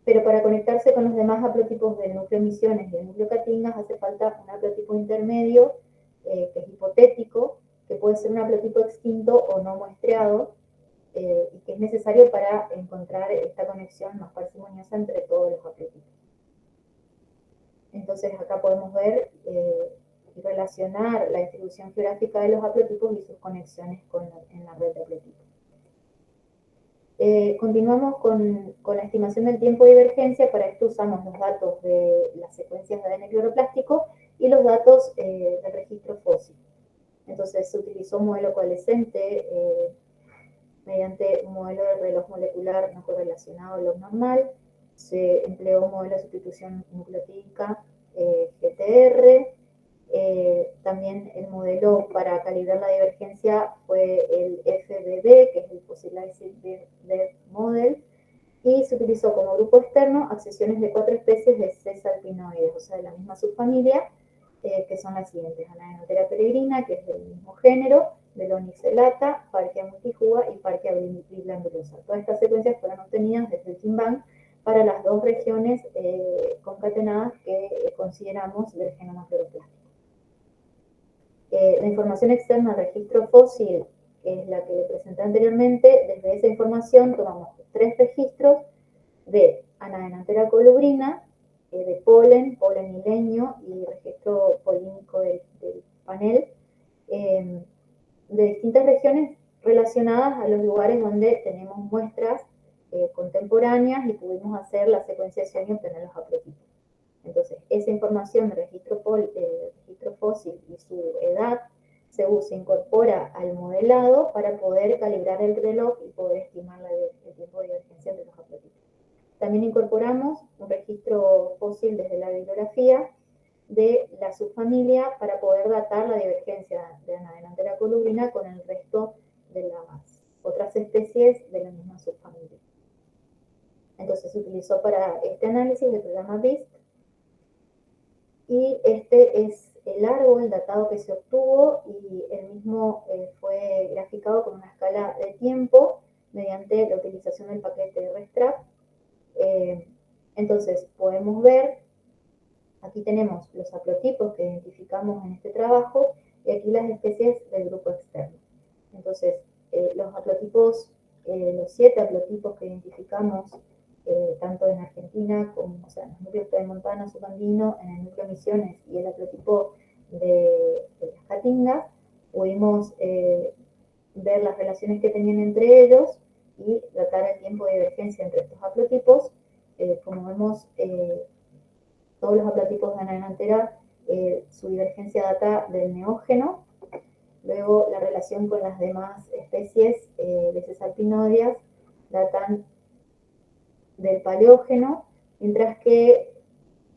pero para conectarse con los demás haplotipos del núcleo Misiones y del núcleo Caatingas hace falta un haplotipo intermedio, que es hipotético, que puede ser un haplotipo extinto o no muestreado, y que es necesario para encontrar esta conexión más parsimoniosa entre todos los haplotipos. Entonces acá podemos ver y relacionar la distribución geográfica de los haplotipos y sus conexiones en la red de haplotipos. Continuamos con la estimación del tiempo de divergencia. Para esto usamos los datos de las secuencias de ADN cloroplástico y los datos del registro fósil. Entonces se utilizó un modelo coalescente mediante un modelo de reloj molecular no correlacionado log normal. Se empleó un modelo de sustitución nucleotídica GTR. También el modelo para calibrar la divergencia fue el FBD, que es el Fossilized Bird Model, y se utilizó como grupo externo accesiones de 4 especies de Cesalpinoides, o sea, de la misma subfamilia, que son las siguientes: Anadenotera peregrina, que es del mismo género, Belonyx elata, Parkia multijuga y Parkia biglandulosa. Todas estas secuencias fueron obtenidas desde el Timbán para las dos regiones concatenadas que consideramos del genoma cloroplástico. La información externa al registro fósil, que es la que le presenté anteriormente. Desde esa información tomamos 3 registros de Anadenantera colubrina, de polen y leño, y registro polínico del panel, de distintas regiones relacionadas a los lugares donde tenemos muestras contemporáneas y pudimos hacer la secuenciación y obtener los haplotipos. Entonces, esa información del registro fósil y su edad se incorpora al modelado para poder calibrar el reloj y poder estimar el tiempo de divergencia entre los haplotipos. También incorporamos un registro fósil desde la bibliografía de la subfamilia para poder datar la divergencia de Anadenantera colubrina con el resto de las otras especies de la misma subfamilia. Entonces se utilizó para este análisis el programa BIST, y este es el árbol datado que se obtuvo, y el mismo fue graficado con una escala de tiempo mediante la utilización del paquete RStrap. Entonces podemos ver, aquí tenemos los haplotipos que identificamos en este trabajo y aquí las especies del grupo externo. Entonces los haplotipos, los 7 haplotipos que identificamos tanto en Argentina como, o sea, en los núcleos pedemontano subandino, en el núcleo Misiones y el haplotipo de las Caatingas, pudimos ver las relaciones que tenían entre ellos y datar el tiempo de divergencia entre estos haplotipos. Como vemos, todos los haplotipos de Anadenantera, su divergencia data del neógeno. Luego la relación con las demás especies de Cesalpinoides datan del Paleógeno, mientras que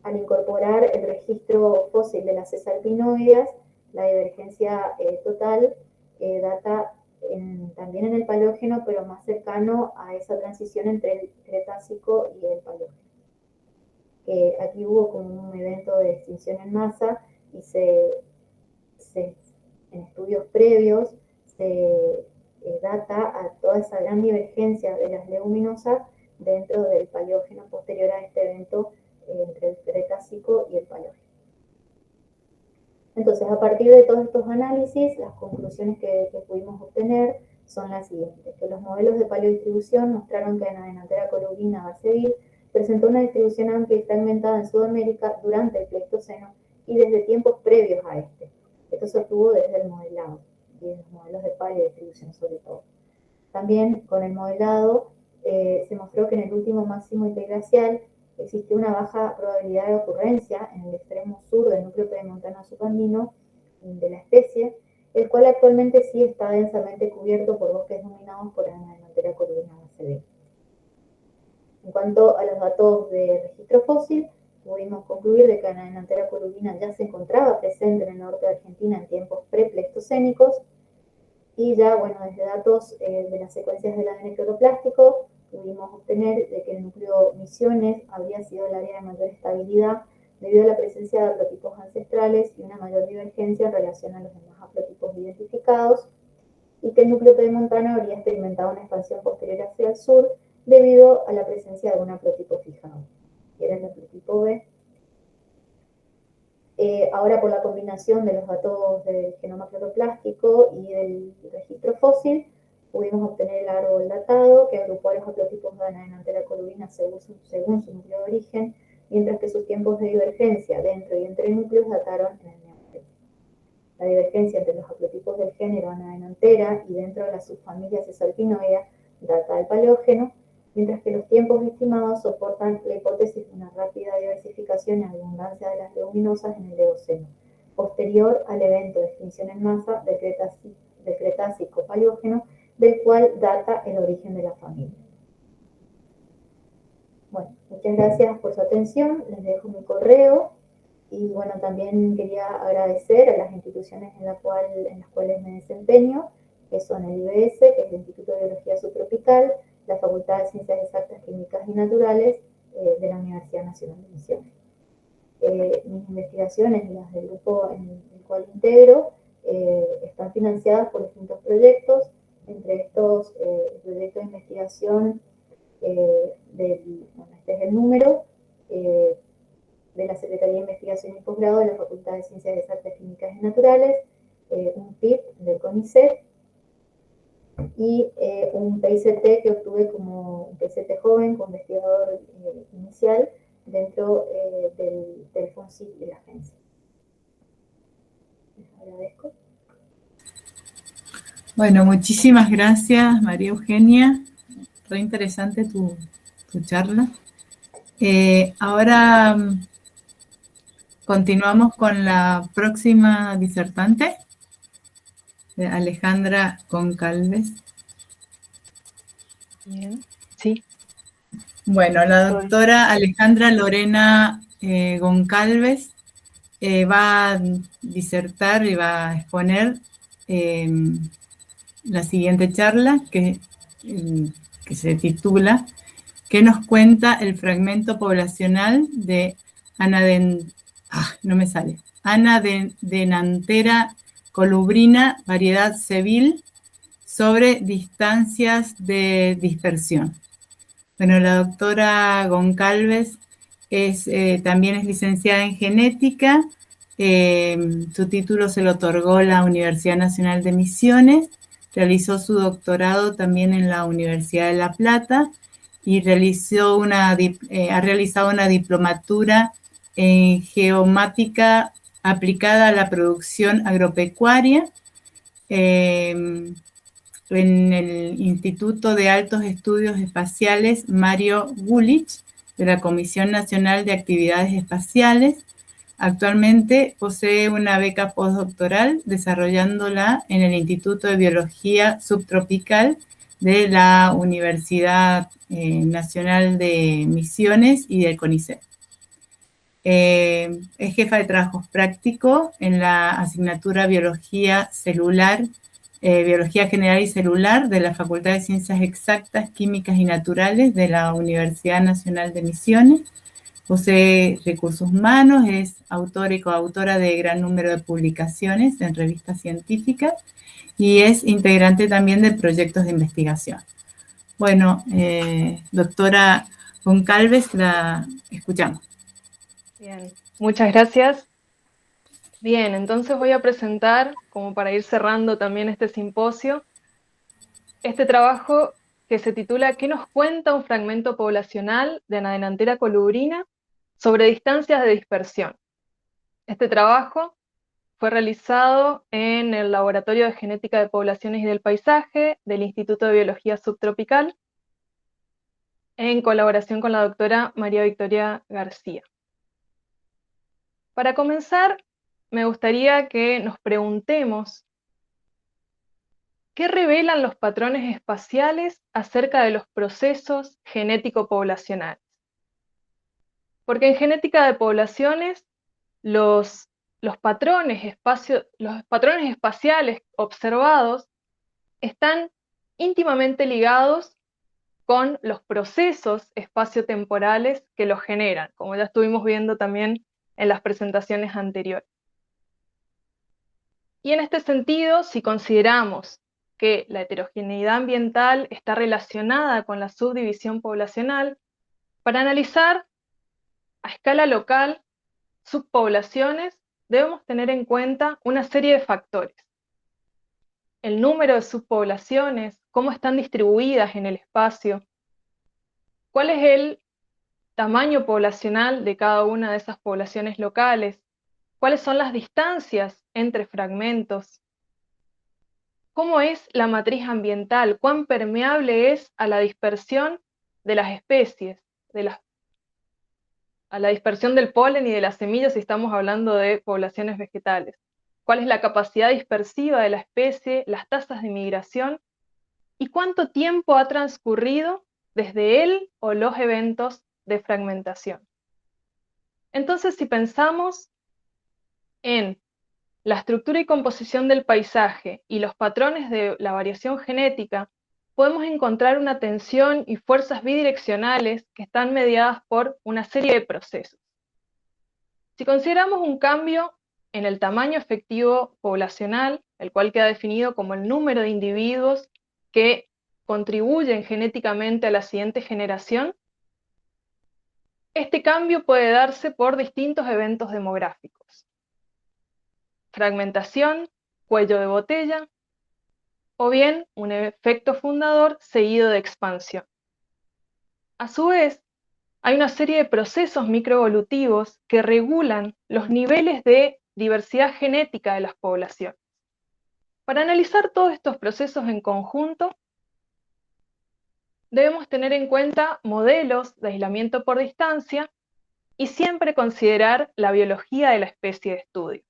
al incorporar el registro fósil de las Cesalpinoides, la divergencia total data también en el Paleógeno, pero más cercano a esa transición entre el Cretácico y el Paleógeno. Aquí hubo como un evento de extinción en masa y se Entonces, en estudios previos se data a toda esa gran divergencia de las leguminosas dentro del Paleógeno posterior a este evento entre el Cretácico y el Paleógeno. Entonces, a partir de todos estos análisis, las conclusiones que pudimos obtener son las siguientes, que los modelos de paleodistribución mostraron que la Enanthera colubrina Baseville presentó una distribución amplia y fragmentada en Sudamérica durante el Pleistoceno y desde tiempos previos a este. Esto se obtuvo desde el modelado y en los modelos de paleodistribución sobre todo. También con el modelado se mostró que en el último máximo interglacial existió una baja probabilidad de ocurrencia en el extremo sur del núcleo pedemontano subandino de la especie, el cual actualmente sí está densamente cubierto por bosques dominados por la Enanthera colubrina Baseville. En cuanto a los datos de registro fósil, pudimos concluir de que la Enanthera colubrina ya se encontraba presente en el norte de Argentina en tiempos prepleistocénicos, y ya, bueno, desde datos de las secuencias del ADN cloroplástico, pudimos obtener de que el núcleo Misiones habría sido el área de mayor estabilidad debido a la presencia de haplotipos ancestrales y una mayor divergencia en relación a los demás haplotipos identificados, y que el núcleo pedemontano habría experimentado una expansión posterior hacia el sur debido a la presencia de un haplotipo fijado, que era el haplotipo B. Ahora, por la combinación de los datos del genoma cloroplástico y del registro fósil, pudimos obtener el árbol datado que agrupó a los haplotipos de la Enanthera colubrina según su núcleo de origen, mientras que sus tiempos de divergencia dentro y entre núcleos dataron en el Neolítico. La divergencia entre los haplotipos del género Anadenanthera y dentro de la subfamilia Cesalpinoidea data del Paleógeno, mientras que los tiempos estimados soportan la hipótesis de una rápida diversificación y abundancia de las leguminosas en el Eoceno, posterior al evento de extinción en masa del Cretácico-Paleógeno, del cual data el origen de la familia. Bueno, muchas gracias por su atención, les dejo mi correo, y bueno, también quería agradecer a las instituciones en las cuales me desempeño, que son el IBS, que es el Instituto de Biología Subtropical, la Facultad de Ciencias Exactas, Químicas y Naturales de la Universidad Nacional de Misiones. Mis investigaciones, las del grupo en el cual integro, están financiadas por distintos proyectos, entre estos el proyecto de investigación, este es el número, de la Secretaría de Investigación y Posgrado de la Facultad de Ciencias Exactas, Químicas y Naturales, un PIT del CONICET, y un PICT que obtuve como un PICT joven, como investigador inicial, dentro del FONSIC de la agencia. Les agradezco. Bueno, muchísimas gracias, María Eugenia. Fue interesante tu charla. Ahora continuamos con la próxima disertante, Alejandra Goncalves. Bien, sí. Bueno, la doctora Alejandra Lorena Goncalves va a disertar y va a exponer la siguiente charla que se titula ¿Qué nos cuenta el fragmento poblacional de Anadenanthera colubrina, variedad Seville, sobre distancias de dispersión? Bueno, la doctora Goncalves también es licenciada en genética. Su título se lo otorgó la Universidad Nacional de Misiones. Realizó su doctorado también en la Universidad de La Plata y ha realizado una diplomatura en geomática aplicada a la producción agropecuaria en el Instituto de Altos Estudios Espaciales Mario Gulich de la Comisión Nacional de Actividades Espaciales. Actualmente posee una beca postdoctoral desarrollándola en el Instituto de Biología Subtropical de la Universidad Nacional de Misiones y del CONICET. Es jefa de trabajos prácticos en la asignatura Biología Celular, Biología General y Celular de la Facultad de Ciencias Exactas, Químicas y Naturales de la Universidad Nacional de Misiones. Posee recursos humanos, es autora y coautora de gran número de publicaciones en revistas científicas y es integrante también de proyectos de investigación. Bueno, doctora Goncalves, la escuchamos. Bien, muchas gracias. Bien, entonces voy a presentar, como para ir cerrando también este simposio, este trabajo que se titula ¿Qué nos cuenta un fragmento poblacional de Anadenantera colubrina sobre distancias de dispersión? Este trabajo fue realizado en el Laboratorio de Genética de Poblaciones y del Paisaje del Instituto de Biología Subtropical, en colaboración con la doctora María Victoria García. Para comenzar, me gustaría que nos preguntemos ¿qué revelan los patrones espaciales acerca de los procesos genético-poblacionales? Porque en genética de poblaciones, los patrones espaciales observados están íntimamente ligados con los procesos espaciotemporales que los generan, como ya estuvimos viendo también en las presentaciones anteriores. Y en este sentido, si consideramos que la heterogeneidad ambiental está relacionada con la subdivisión poblacional, para analizar a escala local subpoblaciones, debemos tener en cuenta una serie de factores. El número de subpoblaciones, cómo están distribuidas en el espacio, cuál es el tamaño poblacional de cada una de esas poblaciones locales, cuáles son las distancias entre fragmentos, cómo es la matriz ambiental, cuán permeable es a la dispersión de las especies, a la dispersión del polen y de las semillas si estamos hablando de poblaciones vegetales. ¿Cuál es la capacidad dispersiva de la especie, las tasas de migración y cuánto tiempo ha transcurrido desde el o los eventos de fragmentación? Entonces, si pensamos en la estructura y composición del paisaje y los patrones de la variación genética, podemos encontrar una tensión y fuerzas bidireccionales que están mediadas por una serie de procesos. Si consideramos un cambio en el tamaño efectivo poblacional, el cual queda definido como el número de individuos que contribuyen genéticamente a la siguiente generación, este cambio puede darse por distintos eventos demográficos. Fragmentación, cuello de botella, o bien un efecto fundador seguido de expansión. A su vez, hay una serie de procesos microevolutivos que regulan los niveles de diversidad genética de las poblaciones. Para analizar todos estos procesos en conjunto, debemos tener en cuenta modelos de aislamiento por distancia y siempre considerar la biología de la especie de estudio.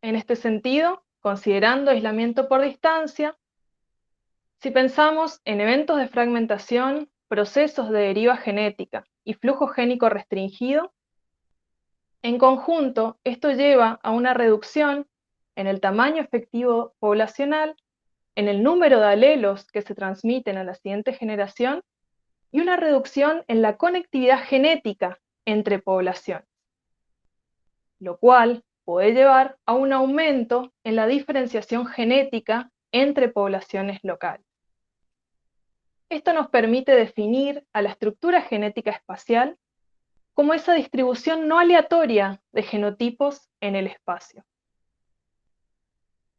En este sentido, considerando aislamiento por distancia, si pensamos en eventos de fragmentación, procesos de deriva genética y flujo génico restringido, en conjunto, esto lleva a una reducción en el tamaño efectivo poblacional, en el número de alelos que se transmiten a la siguiente generación y una reducción en la conectividad genética entre poblaciones, lo cual puede llevar a un aumento en la diferenciación genética entre poblaciones locales. Esto nos permite definir a la estructura genética espacial como esa distribución no aleatoria de genotipos en el espacio.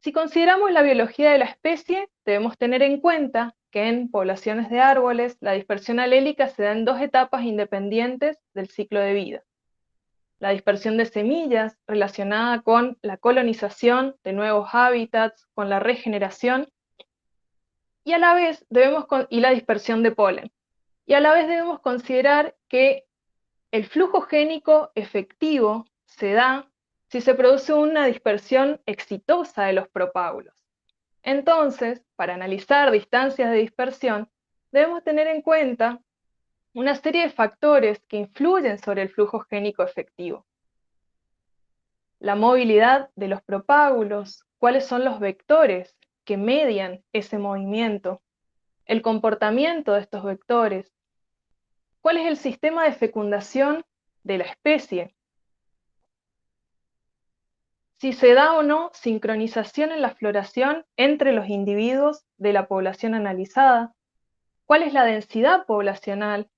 Si consideramos la biología de la especie, debemos tener en cuenta que en poblaciones de árboles la dispersión alélica se da en dos etapas independientes del ciclo de vida. La dispersión de semillas, relacionada con la colonización de nuevos hábitats, con la regeneración, y a la vez y la dispersión de polen. Y a la vez debemos considerar que el flujo génico efectivo se da si se produce una dispersión exitosa de los propágulos. Entonces, para analizar distancias de dispersión, debemos tener en cuenta una serie de factores que influyen sobre el flujo génico efectivo. La movilidad de los propágulos, cuáles son los vectores que median ese movimiento, el comportamiento de estos vectores, ¿Cuál es el sistema de fecundación de la especie? Si se da o no sincronización en la floración entre los individuos de la población analizada, cuál es la densidad poblacional,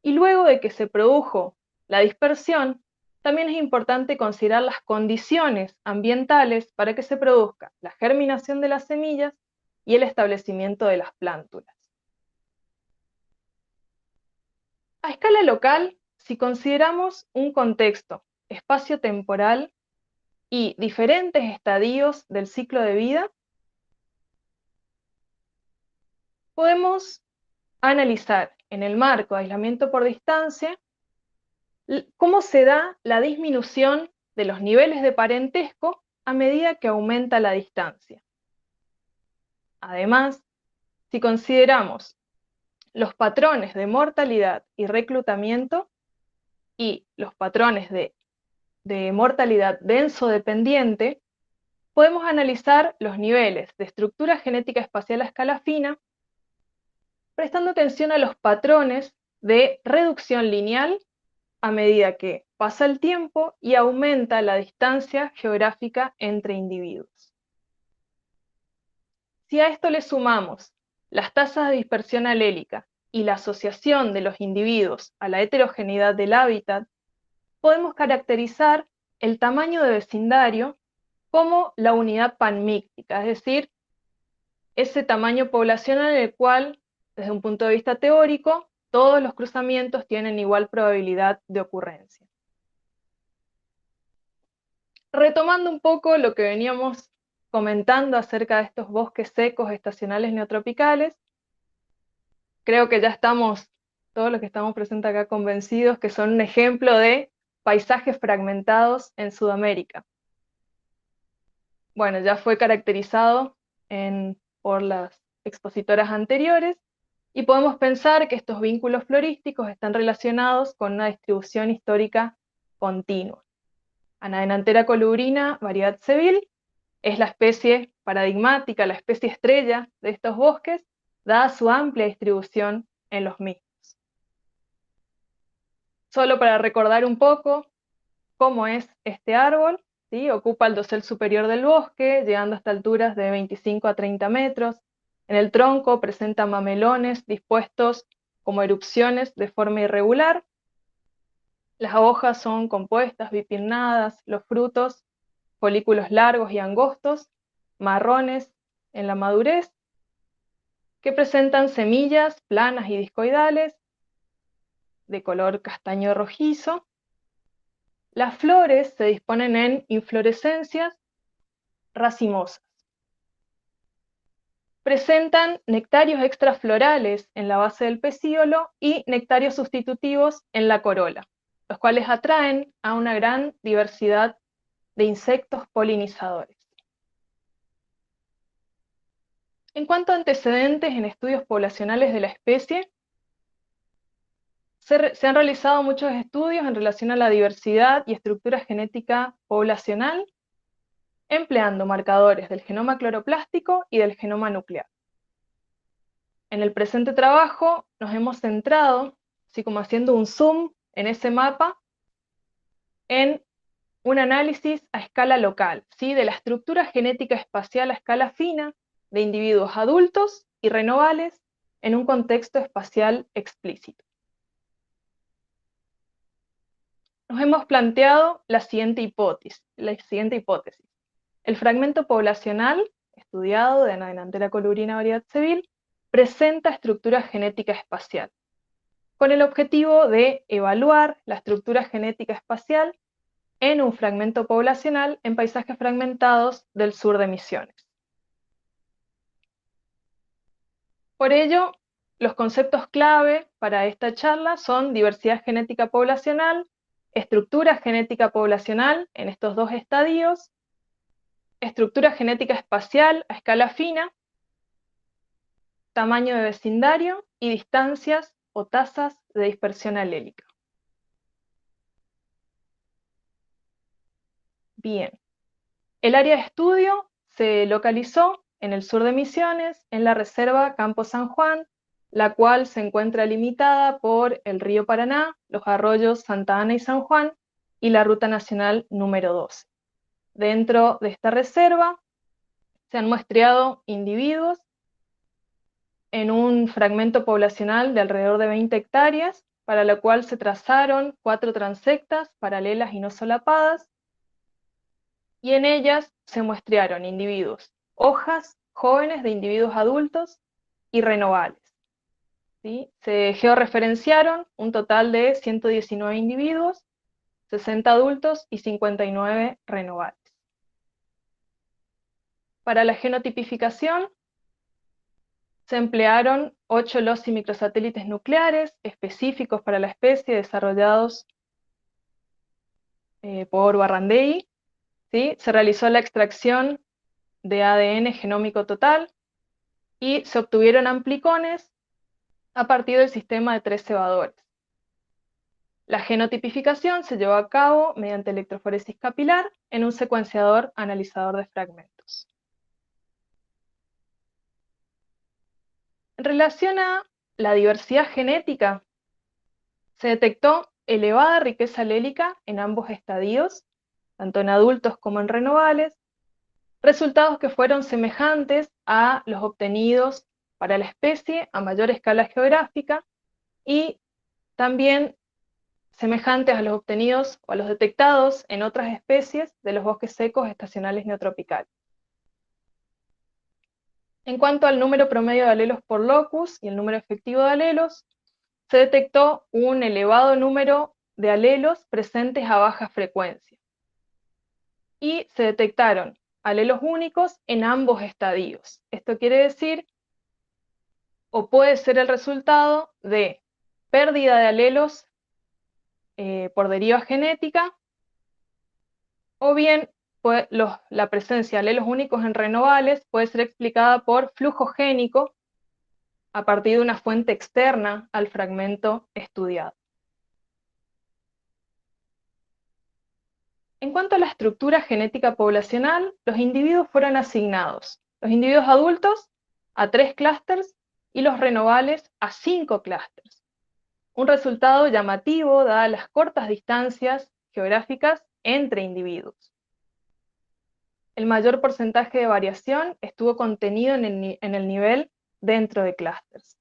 y luego de que se produjo la dispersión, también es importante considerar las condiciones ambientales para que se produzca la germinación de las semillas y el establecimiento de las plántulas. A escala local, si consideramos un contexto espacio-temporal y diferentes estadios del ciclo de vida, podemos analizar en el marco de aislamiento por distancia cómo se da la disminución de los niveles de parentesco a medida que aumenta la distancia. Además, si consideramos los patrones de mortalidad y reclutamiento y los patrones de mortalidad denso-dependiente, podemos analizar los niveles de estructura genética espacial a escala fina, prestando atención a los patrones de reducción lineal a medida que pasa el tiempo y aumenta la distancia geográfica entre individuos. Si a esto le sumamos las tasas de dispersión alélica y la asociación de los individuos a la heterogeneidad del hábitat, podemos caracterizar el tamaño de vecindario como la unidad panmíctica, es decir, ese tamaño poblacional en el cual, desde un punto de vista teórico, todos los cruzamientos tienen igual probabilidad de ocurrencia. Retomando un poco lo que veníamos comentando acerca de estos bosques secos estacionales neotropicales, creo que ya estamos, todos los que estamos presentes acá, convencidos que son un ejemplo de paisajes fragmentados en Sudamérica. Bueno, ya fue caracterizado por las expositoras anteriores, y podemos pensar que estos vínculos florísticos están relacionados con una distribución histórica continua. Anadenantera colubrina, variedad Seville, es la especie paradigmática, la especie estrella de estos bosques, dada su amplia distribución en los mismos. Solo para recordar un poco cómo es este árbol, ¿sí? Ocupa el dosel superior del bosque, llegando hasta alturas de 25 a 30 metros. En el tronco presenta mamelones dispuestos como erupciones de forma irregular. Las hojas son compuestas, bipinnadas, los frutos, folículos largos y angostos, marrones en la madurez, que presentan semillas planas y discoidales, de color castaño rojizo. Las flores se disponen en inflorescencias racimosas. Presentan nectarios extraflorales en la base del pecíolo y nectarios sustitutivos en la corola, los cuales atraen a una gran diversidad de insectos polinizadores. En cuanto a antecedentes en estudios poblacionales de la especie, se han realizado muchos estudios en relación a la diversidad y estructura genética poblacional, empleando marcadores del genoma cloroplástico y del genoma nuclear. En el presente trabajo nos hemos centrado, así como haciendo un zoom en ese mapa, en un análisis a escala local, ¿sí? De la estructura genética espacial a escala fina de individuos adultos y renovales en un contexto espacial explícito. Nos hemos planteado la siguiente hipótesis. El fragmento poblacional estudiado de Anadenantera colubrina variedad Seville presenta estructura genética espacial, con el objetivo de evaluar la estructura genética espacial en un fragmento poblacional en paisajes fragmentados del sur de Misiones. Por ello, los conceptos clave para esta charla son diversidad genética poblacional, estructura genética poblacional en estos dos estadios, estructura genética espacial a escala fina, tamaño de vecindario y distancias o tasas de dispersión alélica. Bien, el área de estudio se localizó en el sur de Misiones, en la reserva Campo San Juan, la cual se encuentra limitada por el río Paraná, los arroyos Santa Ana y San Juan, y la Ruta Nacional número 12. Dentro de esta reserva se han muestreado individuos en un fragmento poblacional de alrededor de 20 hectáreas, para lo cual se trazaron 4 transectas paralelas y no solapadas, y en ellas se muestrearon individuos, hojas jóvenes de individuos adultos y renovales. ¿Sí? Se georreferenciaron un total de 119 individuos, 60 adultos y 59 renovales. Para la genotipificación se emplearon 8 LOCI microsatélites nucleares específicos para la especie desarrollados por Barrandei. ¿Sí? Se realizó la extracción de ADN genómico total y se obtuvieron amplicones a partir del sistema de 3 cebadores. La genotipificación se llevó a cabo mediante electroforesis capilar en un secuenciador analizador de fragmentos. En relación a la diversidad genética, se detectó elevada riqueza alélica en ambos estadios, tanto en adultos como en renovales, resultados que fueron semejantes a los obtenidos para la especie a mayor escala geográfica y también semejantes a los obtenidos o a los detectados en otras especies de los bosques secos estacionales neotropicales. En cuanto al número promedio de alelos por locus y el número efectivo de alelos, se detectó un elevado número de alelos presentes a baja frecuencia. Y se detectaron alelos únicos en ambos estadios. Esto quiere decir, o puede ser el resultado de pérdida de alelos por deriva genética, o bien la presencia de alelos únicos en renovales puede ser explicada por flujo génico a partir de una fuente externa al fragmento estudiado. En cuanto a la estructura genética poblacional, los individuos fueron asignados, los individuos adultos a 3 clústeres y los renovales a 5 clústeres. Un resultado llamativo dadas las cortas distancias geográficas entre individuos. El mayor porcentaje de variación estuvo contenido en el nivel dentro de clústeres.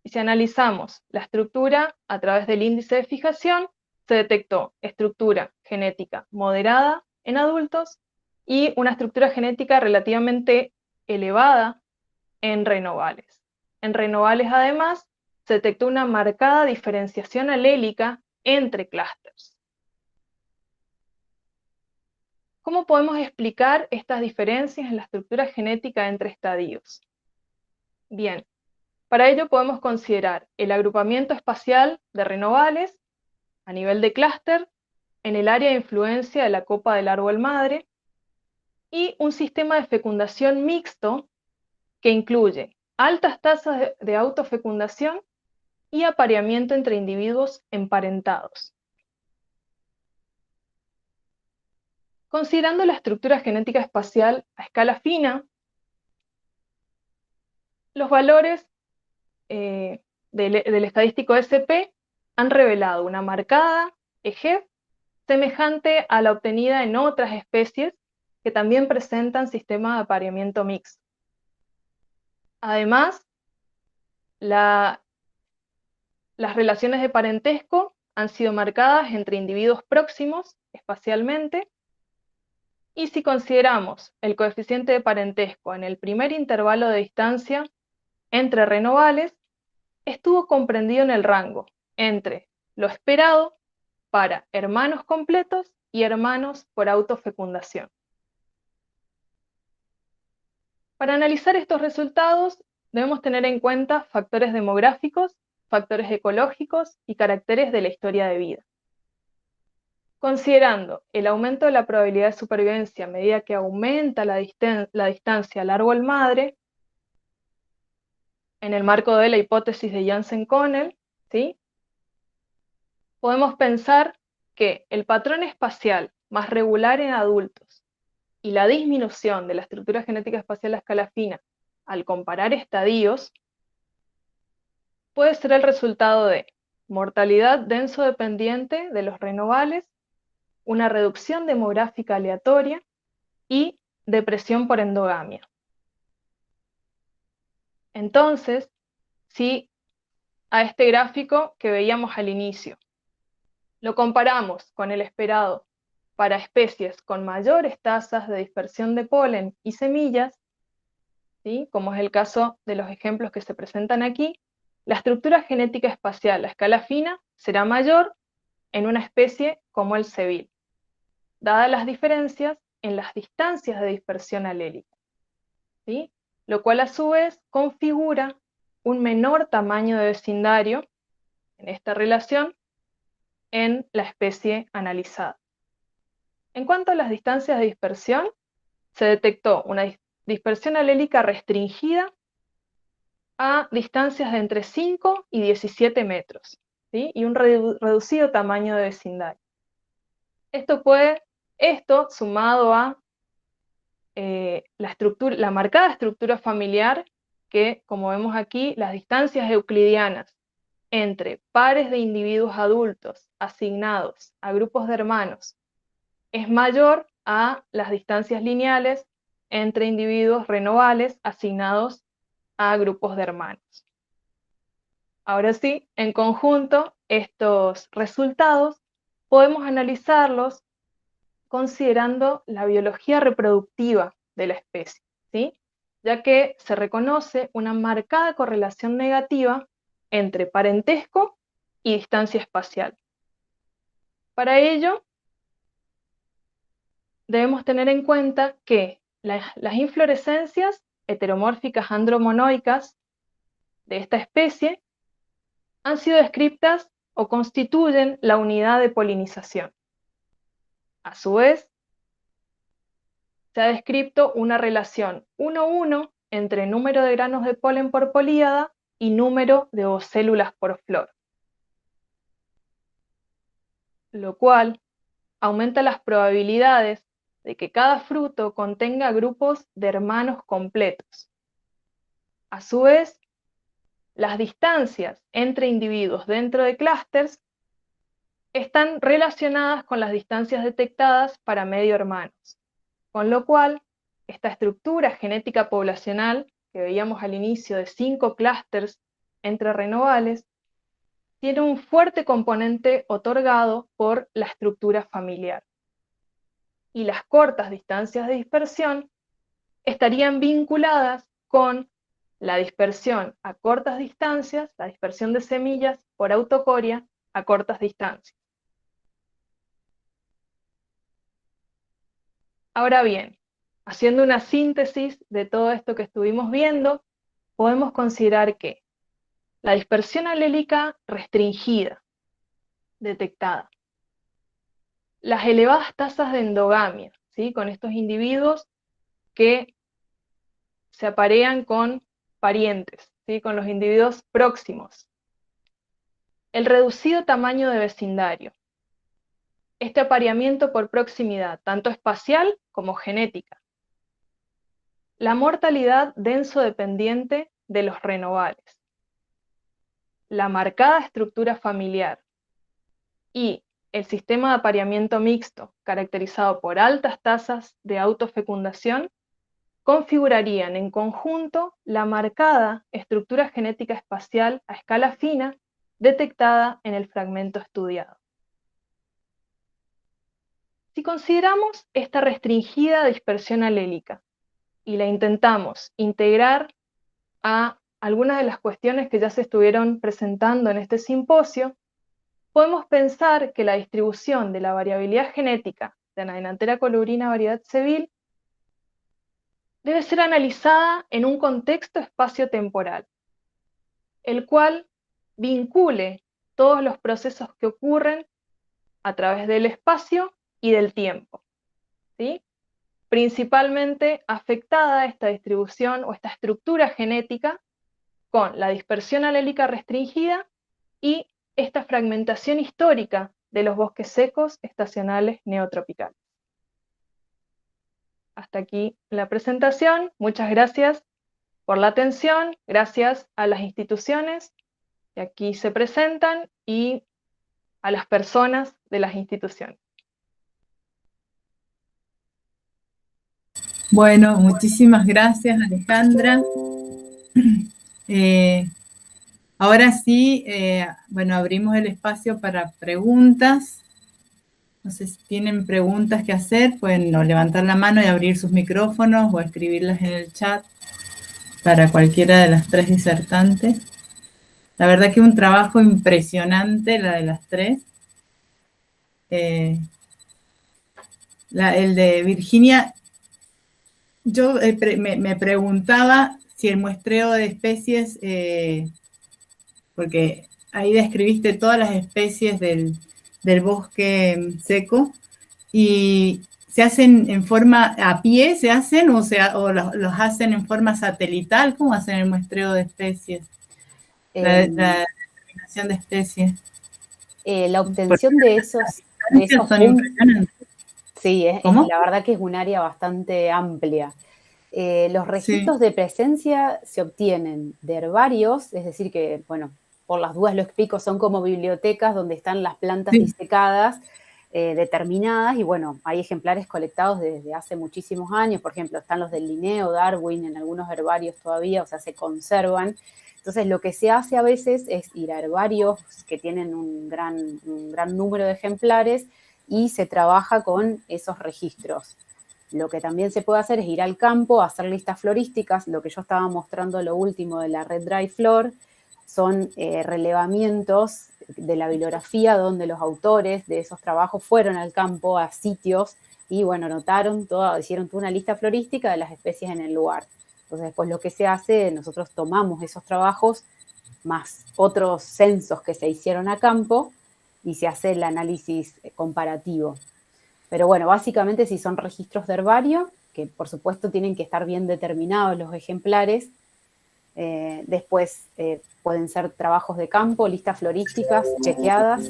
Y si analizamos la estructura a través del índice de fijación, se detectó estructura genética moderada en adultos y una estructura genética relativamente elevada en renovales. En renovales, además, se detectó una marcada diferenciación alélica entre clústeres. ¿Cómo podemos explicar estas diferencias en la estructura genética entre estadios? Bien, para ello podemos considerar el agrupamiento espacial de renovales a nivel de clúster en el área de influencia de la copa del árbol madre y un sistema de fecundación mixto que incluye altas tasas de autofecundación y apareamiento entre individuos emparentados. Considerando la estructura genética espacial a escala fina, los valores del estadístico SP han revelado una marcada EGEF semejante a la obtenida en otras especies que también presentan sistemas de apareamiento mixto. Además, las relaciones de parentesco han sido marcadas entre individuos próximos espacialmente, y si consideramos el coeficiente de parentesco en el primer intervalo de distancia entre renovales, estuvo comprendido en el rango entre lo esperado para hermanos completos y hermanos por autofecundación. Para analizar estos resultados, debemos tener en cuenta factores demográficos, factores ecológicos y caracteres de la historia de vida. Considerando el aumento de la probabilidad de supervivencia a medida que aumenta la distancia al árbol madre, en el marco de la hipótesis de Janssen-Connell, ¿sí?, podemos pensar que el patrón espacial más regular en adultos y la disminución de la estructura genética espacial a escala fina al comparar estadios puede ser el resultado de mortalidad denso-dependiente de los renovales, una reducción demográfica aleatoria y depresión por endogamia. Entonces, si a este gráfico que veíamos al inicio lo comparamos con el esperado para especies con mayores tasas de dispersión de polen y semillas, ¿sí?, como es el caso de los ejemplos que se presentan aquí, la estructura genética espacial a escala fina será mayor en una especie como el cevil, dadas las diferencias en las distancias de dispersión alélica, ¿sí?, lo cual a su vez configura un menor tamaño de vecindario en esta relación en la especie analizada. En cuanto a las distancias de dispersión, se detectó una dispersión alélica restringida a distancias de entre 5 y 17 metros, ¿sí?, y un reducido tamaño de vecindario. Esto sumado a la marcada estructura familiar, que, como vemos aquí, las distancias euclidianas entre pares de individuos adultos asignados a grupos de hermanos es mayor a las distancias lineales entre individuos renovales asignados a grupos de hermanos. Ahora sí, en conjunto, estos resultados podemos analizarlos considerando la biología reproductiva de la especie, ¿sí?, ya que se reconoce una marcada correlación negativa entre parentesco y distancia espacial. Para ello, debemos tener en cuenta que las inflorescencias heteromórficas andromonoicas de esta especie han sido descritas o constituyen la unidad de polinización. A su vez, se ha descrito una relación 1:1 entre número de granos de polen por políada y número de ovocélulas por flor, lo cual aumenta las probabilidades de que cada fruto contenga grupos de hermanos completos. A su vez, las distancias entre individuos dentro de clústeres están relacionadas con las distancias detectadas para medio hermanos, con lo cual esta estructura genética poblacional que veíamos al inicio de 5 clústeres entre renovales tiene un fuerte componente otorgado por la estructura familiar. Y las cortas distancias de dispersión estarían vinculadas con la dispersión a cortas distancias, la dispersión de semillas por autocoria a cortas distancias. Ahora bien, haciendo una síntesis de todo esto que estuvimos viendo, podemos considerar que la dispersión alélica restringida, detectada, las elevadas tasas de endogamia, ¿sí?, con estos individuos que se aparean con parientes, ¿sí?, con los individuos próximos, el reducido tamaño de vecindario, este apareamiento por proximidad, tanto espacial como genética, la mortalidad denso-dependiente de los renovales, la marcada estructura familiar y el sistema de apareamiento mixto, caracterizado por altas tasas de autofecundación, configurarían en conjunto la marcada estructura genética espacial a escala fina detectada en el fragmento estudiado. Si consideramos esta restringida dispersión alélica y la intentamos integrar a algunas de las cuestiones que ya se estuvieron presentando en este simposio, podemos pensar que la distribución de la variabilidad genética de Anadenantera colubrina variedad cevil debe ser analizada en un contexto espacio-temporal, el cual vincule todos los procesos que ocurren a través del espacio y del tiempo, ¿sí?, principalmente afectada esta distribución o esta estructura genética con la dispersión alélica restringida y esta fragmentación histórica de los bosques secos estacionales neotropicales. Hasta aquí la presentación. Muchas gracias por la atención. Gracias a las instituciones que aquí se presentan, y a las personas de las instituciones. Bueno, muchísimas gracias, Alejandra. Ahora sí, bueno, abrimos el espacio para preguntas. No sé si tienen preguntas que hacer, pueden levantar la mano y abrir sus micrófonos o escribirlas en el chat para cualquiera de las 3 disertantes. La verdad que un trabajo impresionante la de las 3. El de Virginia, yo me preguntaba si el muestreo de especies, porque ahí describiste todas las especies del bosque seco, y ¿se hacen en forma a pie, se hacen, o los hacen en forma satelital? ¿Cómo hacen el muestreo de especies? La determinación de especies. La obtención de esos son impresionantes. Sí, la verdad que es un área bastante amplia. Los registros de presencia se obtienen de herbarios, es decir que, bueno, por las dudas lo explico, son como bibliotecas donde están las plantas disecadas, determinadas, y bueno, hay ejemplares colectados desde hace muchísimos años. Por ejemplo, están los del Linneo, Darwin, en algunos herbarios todavía, o sea, se conservan. Entonces, lo que se hace a veces es ir a herbarios que tienen un gran número de ejemplares y se trabaja con esos registros. Lo que también se puede hacer es ir al campo, hacer listas florísticas. Lo que yo estaba mostrando, lo último de la red Dry Flor, son relevamientos de la bibliografía donde los autores de esos trabajos fueron al campo, a sitios, y bueno, hicieron toda una lista florística de las especies en el lugar. Entonces, después lo que se hace, nosotros tomamos esos trabajos más otros censos que se hicieron a campo y se hace el análisis comparativo. Pero bueno, básicamente si son registros de herbario, que por supuesto tienen que estar bien determinados los ejemplares. Después pueden ser trabajos de campo, listas florísticas chequeadas,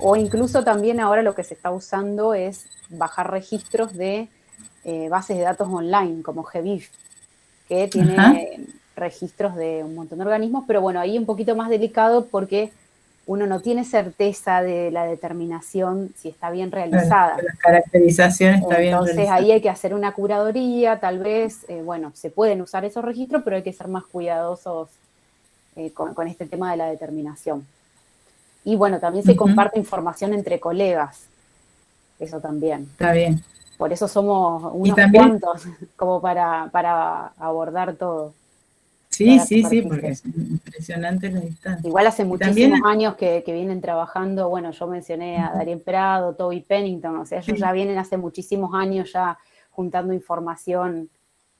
o incluso también ahora lo que se está usando es bajar registros de bases de datos online, como GBIF, que tiene registros de un montón de organismos, pero bueno, ahí un poquito más delicado porque uno no tiene certeza de la determinación si está bien realizada. La caracterización está bien realizada. Entonces ahí hay que hacer una curaduría, tal vez, bueno, se pueden usar esos registros, pero hay que ser más cuidadosos con este tema de la determinación. Y bueno, también se comparte información entre colegas, eso también. Está bien. Por eso somos unos cuantos, como para abordar todo. Sí, porque es impresionante la distancia. Igual hace muchísimos años que vienen trabajando, bueno, yo mencioné a Darien Prado, Toby Pennington, o sea, ellos ya vienen hace muchísimos años ya juntando información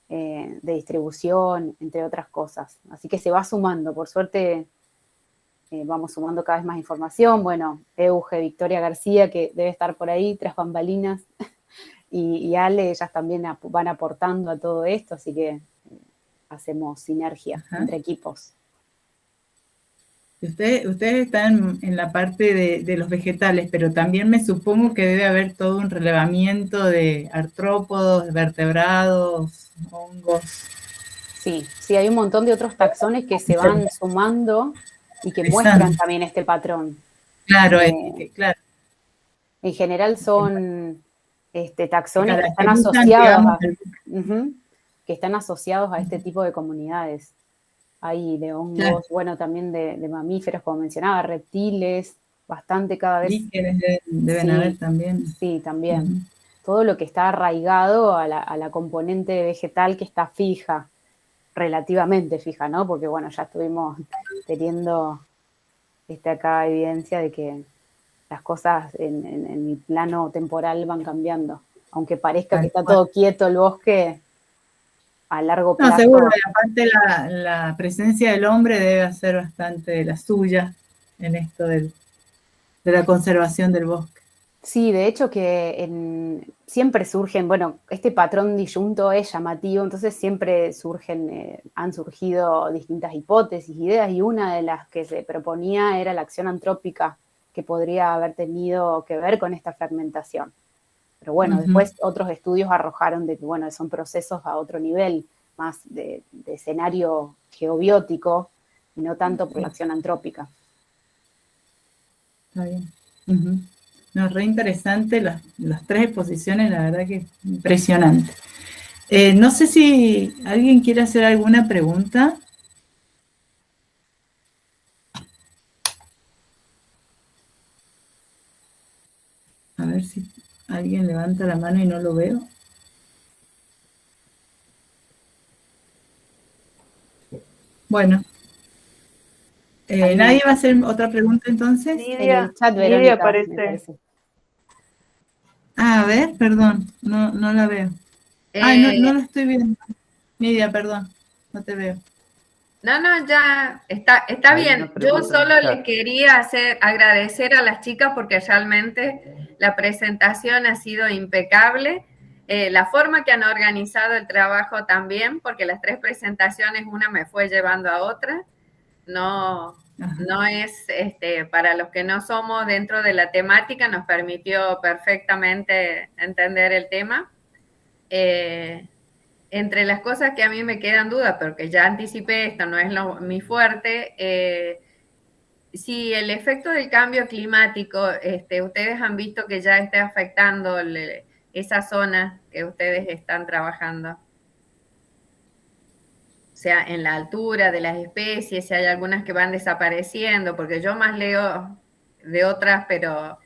de distribución, entre otras cosas. Así que se va sumando, por suerte vamos sumando cada vez más información. Bueno, Euge, Victoria García, que debe estar por ahí, tras bambalinas, y Ale, ellas también van aportando a todo esto, así que hacemos sinergia entre equipos. Ustedes están en la parte de los vegetales, pero también me supongo que debe haber todo un relevamiento de artrópodos, vertebrados, hongos. Sí, hay un montón de otros taxones que se van sumando y que muestran también este patrón. Claro, claro. En general son taxones que están asociados que están asociados a este tipo de comunidades. Hay de hongos, bueno, también de mamíferos, como mencionaba, reptiles, bastante cada vez. Líquenes deben haber también. Sí, también. Todo lo que está arraigado a la componente vegetal que está fija, relativamente fija, ¿no? Porque, bueno, ya estuvimos teniendo acá evidencia de que las cosas en el plano temporal van cambiando. Aunque parezca que está todo quieto el bosque, a largo plazo. No, seguro, y aparte la presencia del hombre debe hacer bastante de la suya en esto de la conservación del bosque. Sí, de hecho que siempre surgen, bueno, este patrón disyunto es llamativo, entonces siempre han surgido distintas hipótesis, ideas, y una de las que se proponía era la acción antrópica que podría haber tenido que ver con esta fragmentación. Pero bueno, después otros estudios arrojaron de que, bueno, son procesos a otro nivel, más de escenario geobiótico, y no tanto por la acción antrópica. Está bien. No, re interesante las tres exposiciones, la verdad que impresionante. No sé si alguien quiere hacer alguna pregunta. A ver si alguien levanta la mano y no lo veo. Bueno. ¿Nadie va a hacer otra pregunta entonces? En el chat, Verónica, aparece. me parece. A ver, perdón, no la veo. No la estoy viendo. Nidia, perdón, no te veo. No, ya está bien. Yo solo les quería agradecer a las chicas porque realmente la presentación ha sido impecable. La forma que han organizado el trabajo también, porque las tres presentaciones, una me fue llevando a otra. No es, para los que no somos dentro de la temática, nos permitió perfectamente entender el tema. Entre las cosas que a mí me quedan dudas, porque ya anticipé, esto no es mi fuerte, si el efecto del cambio climático, ustedes han visto que ya está afectando esa zona que ustedes están trabajando. O sea, en la altura de las especies, si hay algunas que van desapareciendo, porque yo más leo de otras, pero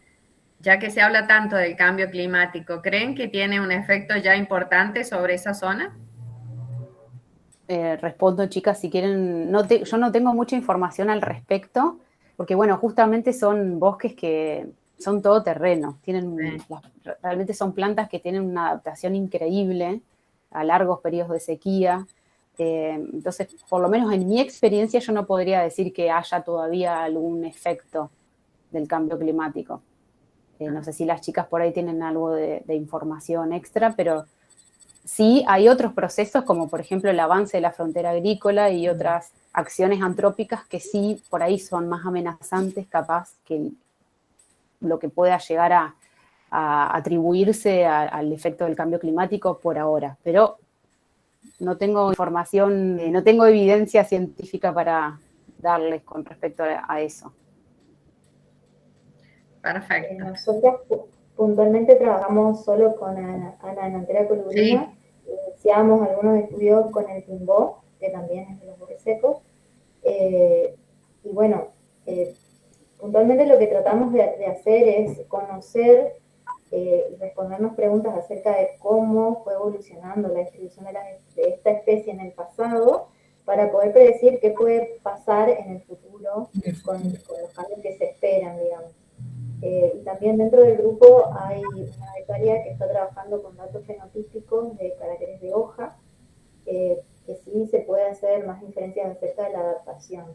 ya que se habla tanto del cambio climático, ¿creen que tiene un efecto ya importante sobre esa zona? Respondo, chicas, si quieren. Yo no tengo mucha información al respecto, porque, bueno, justamente son bosques que son todoterreno. Realmente son plantas que tienen una adaptación increíble a largos periodos de sequía. Entonces, por lo menos en mi experiencia, yo no podría decir que haya todavía algún efecto del cambio climático. No sé si las chicas por ahí tienen algo de información extra, pero sí hay otros procesos, como por ejemplo el avance de la frontera agrícola y otras acciones antrópicas que sí por ahí son más amenazantes, capaz, que lo que pueda llegar a atribuirse al efecto del cambio climático por ahora. Pero no tengo información, no tengo evidencia científica para darles con respecto a eso. Perfecto. Nosotros puntualmente trabajamos solo con Ananantera colubrina. Sí. Iniciamos algunos estudios con el timbó, que también es de los bosques secos. Y bueno, puntualmente lo que tratamos de hacer es conocer y respondernos preguntas acerca de cómo fue evolucionando la distribución de esta especie en el pasado, para poder predecir qué puede pasar en el futuro con los cambios que se esperan, digamos. Y también dentro del grupo hay una becaria que está trabajando con datos fenotípicos de caracteres de hoja, que sí se puede hacer más inferencias acerca de la adaptación,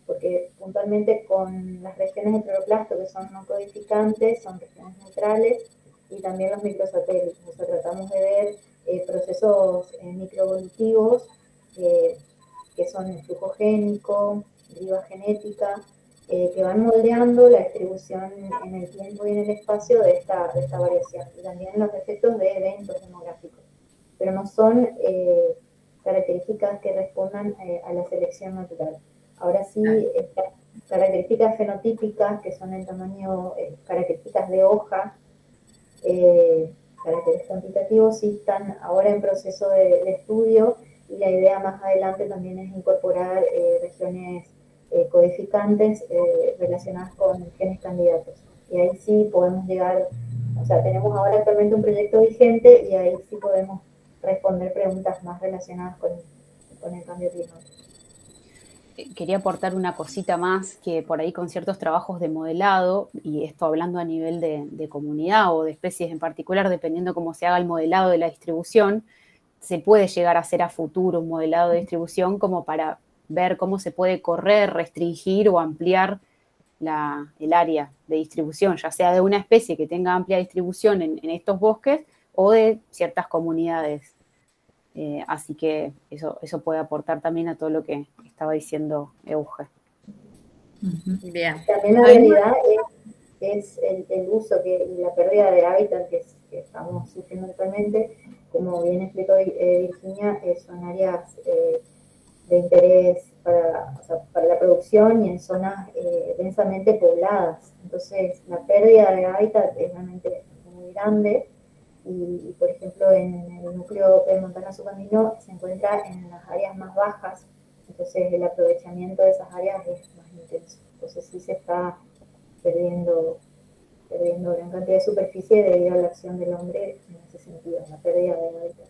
porque puntualmente con las regiones de cloroplasto, que son no codificantes, son regiones neutrales, y también los microsatélites. O sea, tratamos de ver procesos microevolutivos que son el flujo génico, deriva genética, que van moldeando la distribución en el tiempo y en el espacio de esta variación, y también los efectos de eventos demográficos, pero no son características que respondan a la selección natural. Ahora sí, estas características fenotípicas, que son en tamaño, características de hoja, caracteres cuantitativos, sí están ahora en proceso de estudio, y la idea más adelante también es incorporar regiones codificantes relacionadas con genes candidatos. Y ahí sí podemos llegar, o sea, tenemos ahora actualmente un proyecto vigente, y ahí sí podemos responder preguntas más relacionadas con el cambio climático. Quería aportar una cosita más, que por ahí con ciertos trabajos de modelado, y esto hablando a nivel de comunidad o de especies en particular, dependiendo cómo se haga el modelado de la distribución, se puede llegar a hacer a futuro un modelado de distribución como para ver cómo se puede correr, restringir o ampliar el área de distribución, ya sea de una especie que tenga amplia distribución en estos bosques o de ciertas comunidades. Así que eso puede aportar también a todo lo que estaba diciendo Euge. Bien. También la realidad es el uso y la pérdida de hábitat que estamos sufriendo actualmente. Como bien explicó Virginia, son áreas de interés para, o sea, para la producción y en zonas densamente pobladas. Entonces, la pérdida de hábitat es realmente muy grande y por ejemplo, en el núcleo pedemontano-subandino se encuentra en las áreas más bajas, entonces el aprovechamiento de esas áreas es más intenso. Entonces, sí se está perdiendo gran cantidad de superficie debido a la acción del hombre en ese sentido, la pérdida de hábitat.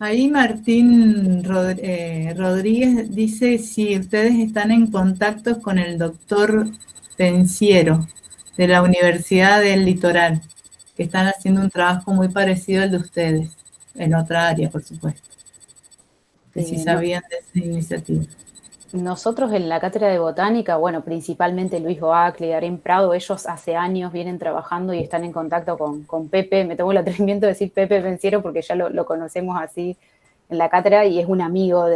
Ahí Martín Rodríguez dice si ustedes están en contacto con el doctor Pensiero de la Universidad del Litoral, que están haciendo un trabajo muy parecido al de ustedes, en otra área, por supuesto. Que si sabían de esa iniciativa. Nosotros en la Cátedra de Botánica, bueno, principalmente Luis Boacli, Darín Prado, ellos hace años vienen trabajando y están en contacto con Pepe. Me tomo el atrevimiento de decir Pepe Pensiero porque ya lo conocemos así en la cátedra y es un amigo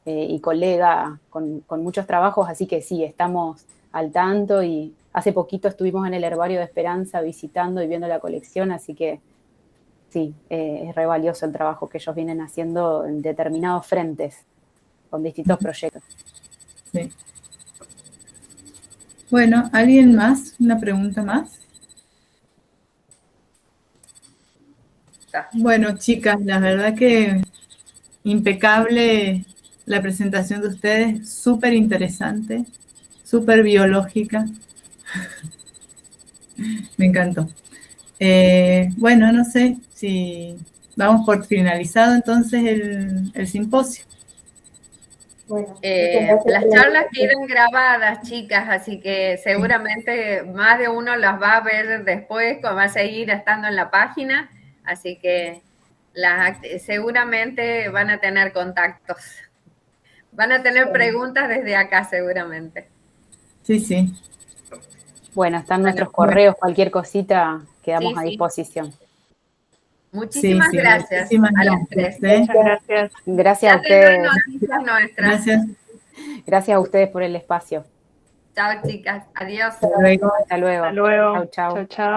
y colega con muchos trabajos, así que sí, estamos al tanto y hace poquito estuvimos en el Herbario de Esperanza visitando y viendo la colección, así que sí, es re valioso el trabajo que ellos vienen haciendo en determinados frentes con distintos proyectos. Sí. Bueno, ¿alguien más? ¿Una pregunta más? Bueno, chicas, la verdad que impecable la presentación de ustedes, súper interesante, súper biológica. Me encantó. Bueno, no sé si vamos por finalizado entonces el simposio. Bueno, las charlas quedan grabadas, chicas, así que seguramente más de uno las va a ver después, va a seguir estando en la página, así que seguramente van a tener contactos. Van a tener preguntas desde acá seguramente. Sí, sí. Bueno, están nuestros correos, cualquier cosita quedamos a disposición. Muchísimas gracias. Muchísimas gracias. Muchas gracias. Gracias a ustedes. Noticias nuestras. Gracias. Gracias a ustedes por el espacio. Chao, chicas. Adiós. Hasta luego. Hasta luego. Hasta luego. Chau, chau. Chau, chau.